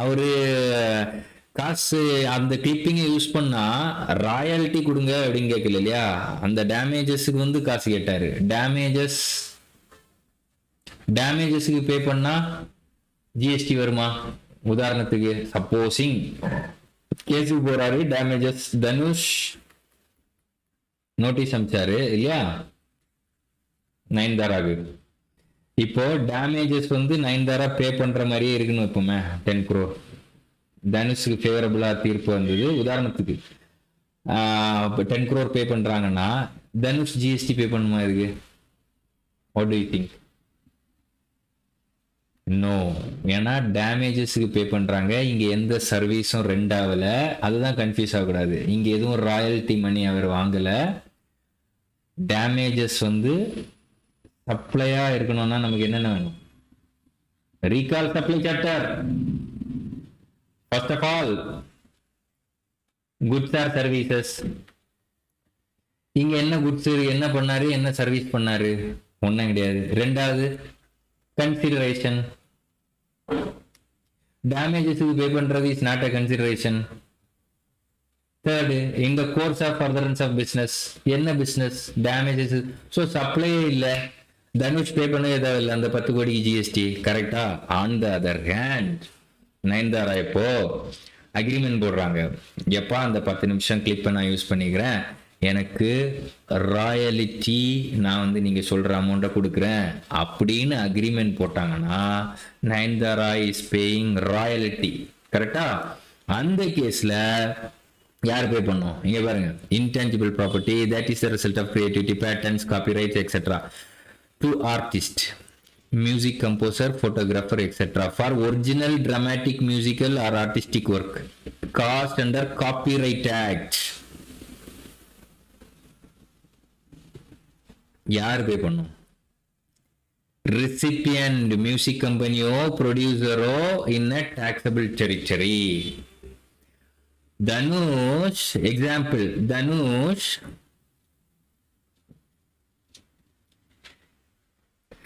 அவரு காசு அந்த கிளிப்பிங்கை யூஸ் பண்ணா ராயல்டி கொடுங்க அப்படின்னு கேட்கல இல்லையா. அந்த டேமேஜஸுக்கு வந்து காசு கேட்டாரு. டேமேஜஸுக்கு பே பண்ணா ஜிஎஸ்டி வருமா? உதாரணத்துக்கு சப்போசிங் கேஸுக்கு போறாரு, டேமேஜஸ் தனுஷ் நோட்டீஸ் அமிச்சாரு இல்லையா நயன்தாராக்கு. இப்போ டேமேஜஸ் வந்து நயன்தாரா பே பண்ற மாதிரியே இருக்குன்னு வைப்போமே, 10 crore. தனுஷுக்கு ஃபேவரபிளா தீர்ப்பு வந்தது உதாரணத்துக்கு. 10 crore பே பண்றாங்கன்னா தனுஷ் ஜிஎஸ்டி பே பண்ணுமா இருக்கு? What do you think? No. ஏன்னா டேமேஜஸுக்கு பே பண்றாங்க. இங்க எந்த சர்வீஸும் ரெண்டாவல. அதுதான் கன்ஃபியூஸ் ஆகக்கூடாது. இங்க எதுவும் ராயல்டி மணி அவர் வாங்கல. டேமேஜஸ் வந்து சப்ளையா இருக்கணும்னா நமக்கு என்னென்ன வேணும்? Recall supply chapter. First of all goods or services. இங்க என்ன குட்ஸ், என்ன பண்ணாரு, என்ன சர்வீஸ் பண்ணாரு? ஒன்றும் கிடையாது. ரெண்டாவது consideration. Damages pay பண்றது is not a consideration. Third, in the course of furtherance of business, என்ன business? Damages. So supply இல்ல, தனுஷ் பே பண்ண ஏதாவது அந்த 10 கோடி ஜிஎஸ்டி. கரெக்டா? On the other hand Nayanthara இப்போ அக்ரிமெண்ட் போடுறாங்க. எப்பா அந்த 10 நிமிஷம் கிளிப்பை நான் யூஸ் பண்ணிக்கிறேன், எனக்கு ராயலிட்டி நான் வந்து நீங்க சொல்ற அமௌண்ட்டை கொடுக்குறேன் அப்படின்னு அக்ரிமெண்ட் போட்டாங்கன்னா நயன்தாரா இஸ் பேயிங் ராயலிட்டி. கரெக்டா? அந்த கேஸ்ல யார் பே பண்ணும்? இங்க பாருங்க, intangible property that is the result of creativity, patterns, copyrights etcetera to artist, music composer, photographer, etc. for original dramatic, musical or artistic work cost under Copyright Act. யார் பே பண்ணும்? recipient, music கம்பெனியோ ப்ரொடியூசரோ in a taxable territory. Dhanush example, Dhanush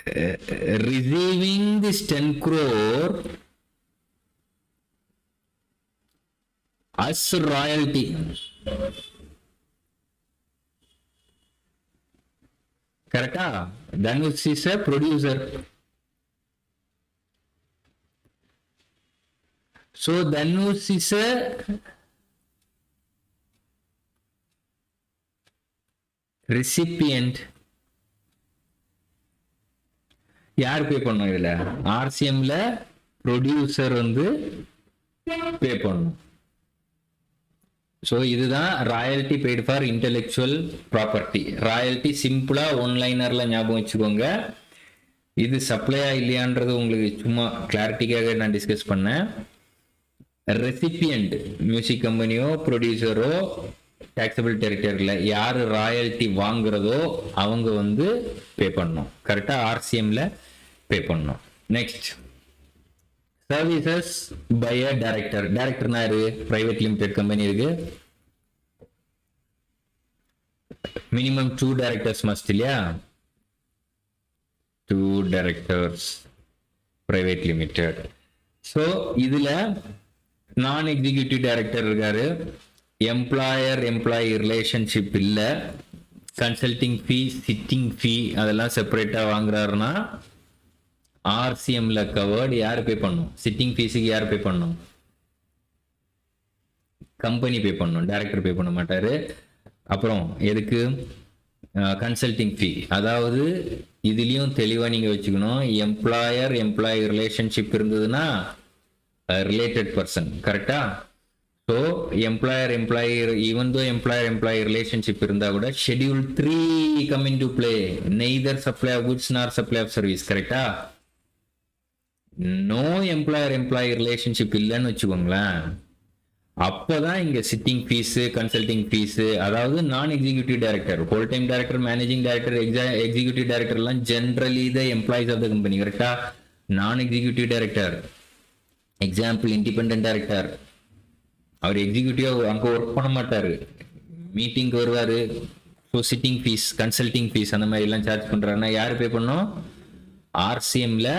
receiving this 10 crore as royalty. Correcta? Dhanush is a producer. So Dhanush is a recipient. யார் pay பண்ணணும் இதுல? RCMல producer வந்து பே பண்ணணும். So இதுதான் royalty paid for intellectual property. Royalty சிம்பிளா ஒன்லைனர்ல ஞாபகம் வச்சுக்கோங்க. இது சப்ளையா இல்லையான்றது உங்களுக்கு சும்மா கிளாரிட்டிக்காக நான் டிஸ்கஸ் பண்ணேன். ரெசிபியன்ட் மியூசிக் கம்பெனியோ ப்ரொடியூசரோ டாக்ஸபிள் டெரிட்டரியில் யார் ராயல்ட்டி வாங்குறதோ அவங்க வந்து பே பண்ணணும். கரெக்டாக RCMல பே பண்ணணும். Next services by a director. டைரக்டர்னா யாரு? பிரைவேட் லிமிடெட் கம்பெனி இருக்கு, மினிமம் 2 டைரக்டர்ஸ் மஸ்ட் இல்லையா? 2 டைரக்டர்ஸ் பிரைவேட் லிமிடெட். ஸோ இதுல நான் எக்ஸிக்யூட்டிவ் டைரக்டர் இருக்காரு. எம்ப்ளாயர் எம்ப்ளாயி ரிலேஷன்ஷிப் இல்ல. கன்சல்டிங் ஃபீ, சிட்டிங் ஃபீ அதெல்லாம் செப்பரேட்டா வாங்குறாருன்னா RCMல கவர்டு. யார் பே பண்ணும்? சிட்டிங் ஃபீஸுக்கு யார் பே பண்ணும்? கம்பெனி பே பண்ணும், டைரக்டர் பே பண்ண மாட்டாரு. அப்புறம் எதுக்கு? Consulting fee. அதாவது இதுலயும் தெளிவா நீங்க வச்சுக்கணும், எம்ப்ளாயர் எம்ப்ளாயி ரிலேஷன்ஷிப் இருந்ததுன்னா ரிலேட்டட் பர்சன். கரெக்டா? So employer employee, even though employer employee relationship இருந்தா கூட schedule 3 come into play. Neither supply of goods nor supply of service. கரெக்டா? நோ எம்ப்ளாயர் எம்ப்ளாயி ரிலேஷன்ஷிப் இல்லைன்னு வச்சுக்கோங்களேன், அப்போதான் இங்க சிட்டிங் ஃபீஸ், கன்சல்டிங் ஃபீஸ். அதாவது non executive director, whole time director, managing director, executive director எல்லாம் generally the employees of the company. கரெக்டா? Non executive director, example independent director, அவர் executive அங்கே work பண்ண மாட்டாரு, மீட்டிங்க்கு வருவாரு. So sitting fees, consulting fees அந்த மாதிரி எல்லாம் சார்ஜ் பண்றாருன்னா யார் பே பண்ணணும்? RCMல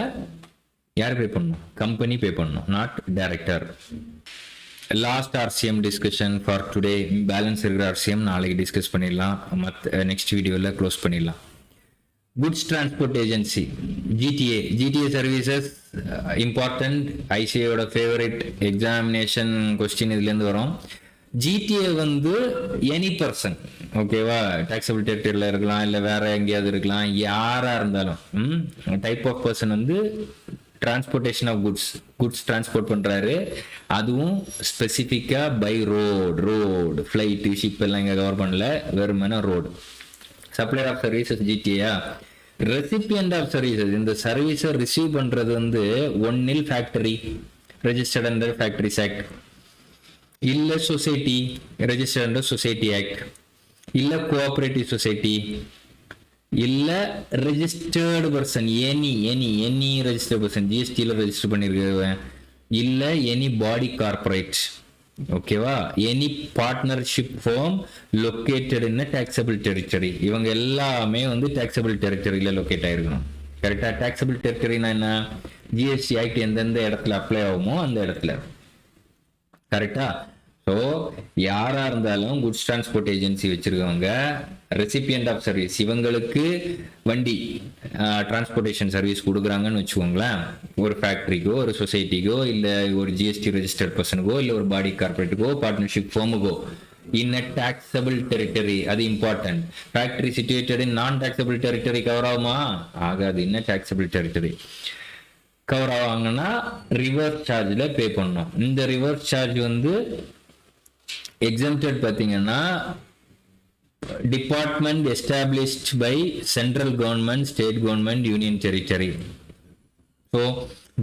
யார் பே பண்ணணும்? கம்பெனி பே பண்ணணும், not director. Last RCM discussion for today. Balance இருக்கிற RCM நாளைக்கு டிஸ்கஸ் பண்ணிடலாம், நெக்ஸ்ட் வீடியோல க்ளோஸ் பண்ணிடலாம். Goods Transport Agency, GTA services important. ஐசிஐயோட ஃபேவரட் எக்ஸாமினேஷன் கொஸ்டின் இதுலேருந்து வரும். GTA வந்து எனி பர்சன், ஓகேவா? டாக்ஸபிள் டெரிட்டரியில் இருக்கலாம், இல்லை வேற எங்கேயாவது இருக்கலாம், யாரா இருந்தாலும். டைப் ஆஃப் பர்சன் வந்து டிரான்ஸ்போர்ட்டேஷன் ஆஃப் குட்ஸ் டிரான்ஸ்போர்ட் பண்றாரு. அதுவும் ஸ்பெசிஃபிக்கா பை ரோடு, ஃபிளைட், ஷிப் எல்லாம் இங்க கவர் பண்ணல, வெறுமன road. Supplier of services GTA. Recipient of services, இந்த சர்வீஸை ரிசீவ் பண்றது வந்து ஒன்னில் factory registered under factories act, இல்ல society registered under society act, இல்ல கோஆபரேட்டிவ் சொசைட்டி, இல்ல registered person, any registered person, GSTல ரெஜிஸ்டர் பண்ணிருக்கவன், இல்ல எனி பாடி கார்பரேட், ஓகேவா? Any partnership firm located in taxable territory. இவங்க எல்லாமே வந்து டாக்ஸபிள் டெரிட்டரியில லொக்கேட் ஆயிருக்கணும். கரெக்டா? டாக்ஸபிள் டெரிட்டரினா என்ன? GST ஆக்ட் எந்தெந்த இடத்துல அப்ளை ஆகுமோ அந்த இடத்துல. கரெக்டா? ஸோ யாரா இருந்தாலும் குட்ஸ் டிரான்ஸ்போர்ட் ஏஜென்சி வச்சிருக்கவங்க ரெசிபியன்ட் ஆஃப் சர்வீஸ், இவங்களுக்கு வண்டி டிரான்ஸ்போர்ட்டேஷன் சர்வீஸ் கொடுக்குறாங்கன்னு வச்சுக்கோங்களேன். ஒரு ஃபேக்டரிக்கோ, ஒரு சொசைட்டிக்கோ, இல்லை ஒரு GST ரெஜிஸ்டர்ட் பர்சனுக்கோ, இல்லை ஒரு பாடி கார்பரேட்டுக்கோ, பார்ட்னர்ஷிப் ஃபார்முக்கோ இன் அ டாக்ஸபிள் டெரிட்டரி. அது important. Factory situated in non taxable territory cover ஆகுமா? ஆகாது. இன் டாக்ஸபிள் டெரிட்டரி கவர் ஆவாங்கன்னா ரிவர்ஸ் சார்ஜில் பே பண்ணணும். இந்த ரிவர்ஸ் சார்ஜ் வந்து exempted பார்த்தீங்கன்னா department established by central government, state government, union territory. So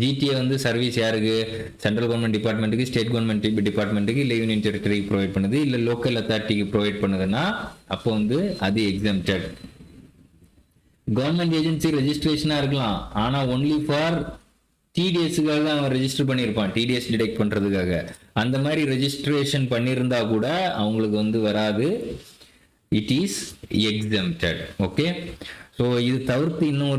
GTA வந்து சர்வீஸ் யாருக்கு? சென்ட்ரல் கவர்மெண்ட் டிபார்ட்மெண்ட்டுக்கு, ஸ்டேட் கவர்மெண்ட் டிபார்ட்மெண்ட்டுக்கு, இல்லை யூனியன் டெரிட்டரிக்கு ப்ரொவைட் பண்ணுது, இல்லை லோக்கல் அத்தாரிட்டிக்கு ப்ரொவைட் பண்ணுதுன்னா அப்போ வந்து அது exempted. கவர்மெண்ட் ஏஜென்சி ரெஜிஸ்ட்ரேஷனா இருக்கலாம், ஆனா ஒன்லி ஃபார் TDSக்காக தான் அவன் ரெஜிஸ்டர் பண்ணியிருப்பான், TDS டிடெக்ட் பண்றதுக்காக. அந்த மாதிரி ரெஜிஸ்ட்ரேஷன் பண்ணியிருந்தா கூட அவங்களுக்கு வந்து வராது. It is exempted. Okay. So இது தவிர்த்து இன்னும்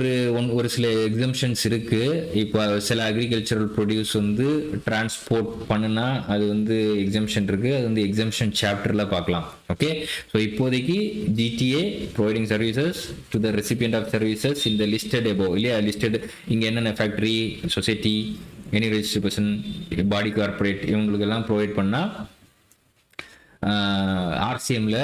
ஒரு சில எக்ஸம்ஷன்ஸ் இருக்கு. இப்போ சில அக்ரிகல்ச்சரல் ப்ரொடியூஸ் வந்து டிரான்ஸ்போர்ட் பண்ணுனா அது வந்து எக்ஸம்ஷன் இருக்கு. அது வந்து எக்ஸம்ஷன் சாப்டர்ல பார்க்கலாம். ஓகே, ஸோ இப்போதைக்கு GTA providing services to the recipient of services இந்த லிஸ்டட் எபோ இல்லையா, லிஸ்டட் இங்கே என்னென்ன factory, society, any registered person, body corporate இவங்களுக்கெல்லாம் ப்ரொவைட் பண்ணால் RCMல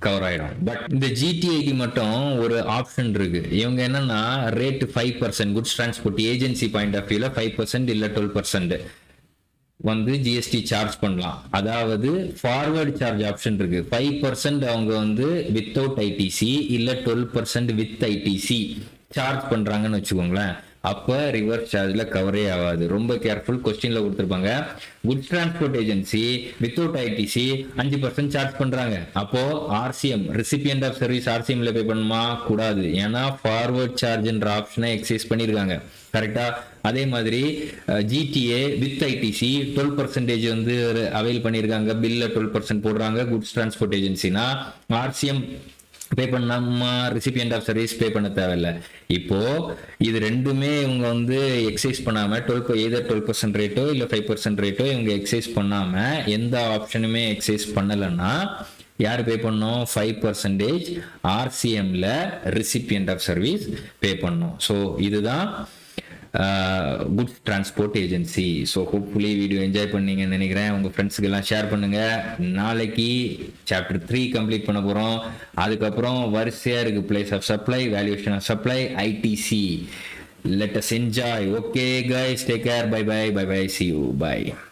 கவர் ஆயிடும். பட் இந்த GTAக்கு மட்டும் ஒரு ஆப்ஷன் இருக்கு. இவங்க என்னன்னா rate 5% goods transport agency point of வியூல 5% இல்ல 12% வந்து GST சார்ஜ் பண்ணலாம். அதாவது ஃபார்வர்ட் சார்ஜ் ஆப்ஷன் இருக்கு. 5% அவங்க வந்து வித்தவுட் ITC இல்ல 12% வித் ITC சார்ஜ் பண்றாங்கன்னு வச்சுக்கோங்களேன். அப்ப ரிவர்ஸ் சார்ஜ்ல கவரே ஆகாது. ரொம்ப கேர்ஃபுல். கொஸ்டின்ல கொடுத்துருப்பாங்க goods transport agency without ITC 5% charge பண்றாங்க. அப்போ RCM ரெசிபியன்ட் ஆஃப் சர்வீஸ் RCMல பே பண்ணுமா? கூடாது. ஏன்னா ஃபார்வர்ட் சார்ஜ்ன்ற ஆப்ஷனை எக்ஸைஸ் பண்ணிருக்காங்க. கரெக்டா? அதே மாதிரி GTA வித் ITC 12% வந்து அவைல் பண்ணிருக்காங்க. பில்ல 12% போடுறாங்க. குட்ஸ் டிரான்ஸ்போர்ட் ஏஜென்சினா RCM பே பண்ணாம ரெசிபியன்ட் ஆஃப் சர்வீஸ் பே பண்ண தேவையில்லை. இப்போ இது ரெண்டுமே இவங்க வந்து எக்ஸைஸ் பண்ணாம 12% ரேட்டோ இல்ல 5% ரேட்டோ இவங்க எக்ஸைஸ் பண்ணாம எந்த ஆப்ஷனுமே எக்ஸைஸ் பண்ணலன்னா யார் பே பண்ணோம்? 5% RCMல ரெசிபியன்ட் ஆஃப் சர்வீஸ் பே பண்ணோம். ஸோ இதுதான் goods transport agency. So hopefully video enjoy பண்ணீங்கன்னு நினைக்கிறேன். உங்கள் ஃப்ரெண்ட்ஸுக்கு எல்லாம் ஷேர் பண்ணுங்க. நாளைக்கு சாப்டர் 3 கம்ப்ளீட் பண்ண போகிறோம். அதுக்கப்புறம் வரிசையாக இருக்குது. Place of supply, valuation of supply, ITC. Let us enjoy. Okay guys, take care. Bye bye. See you. Bye.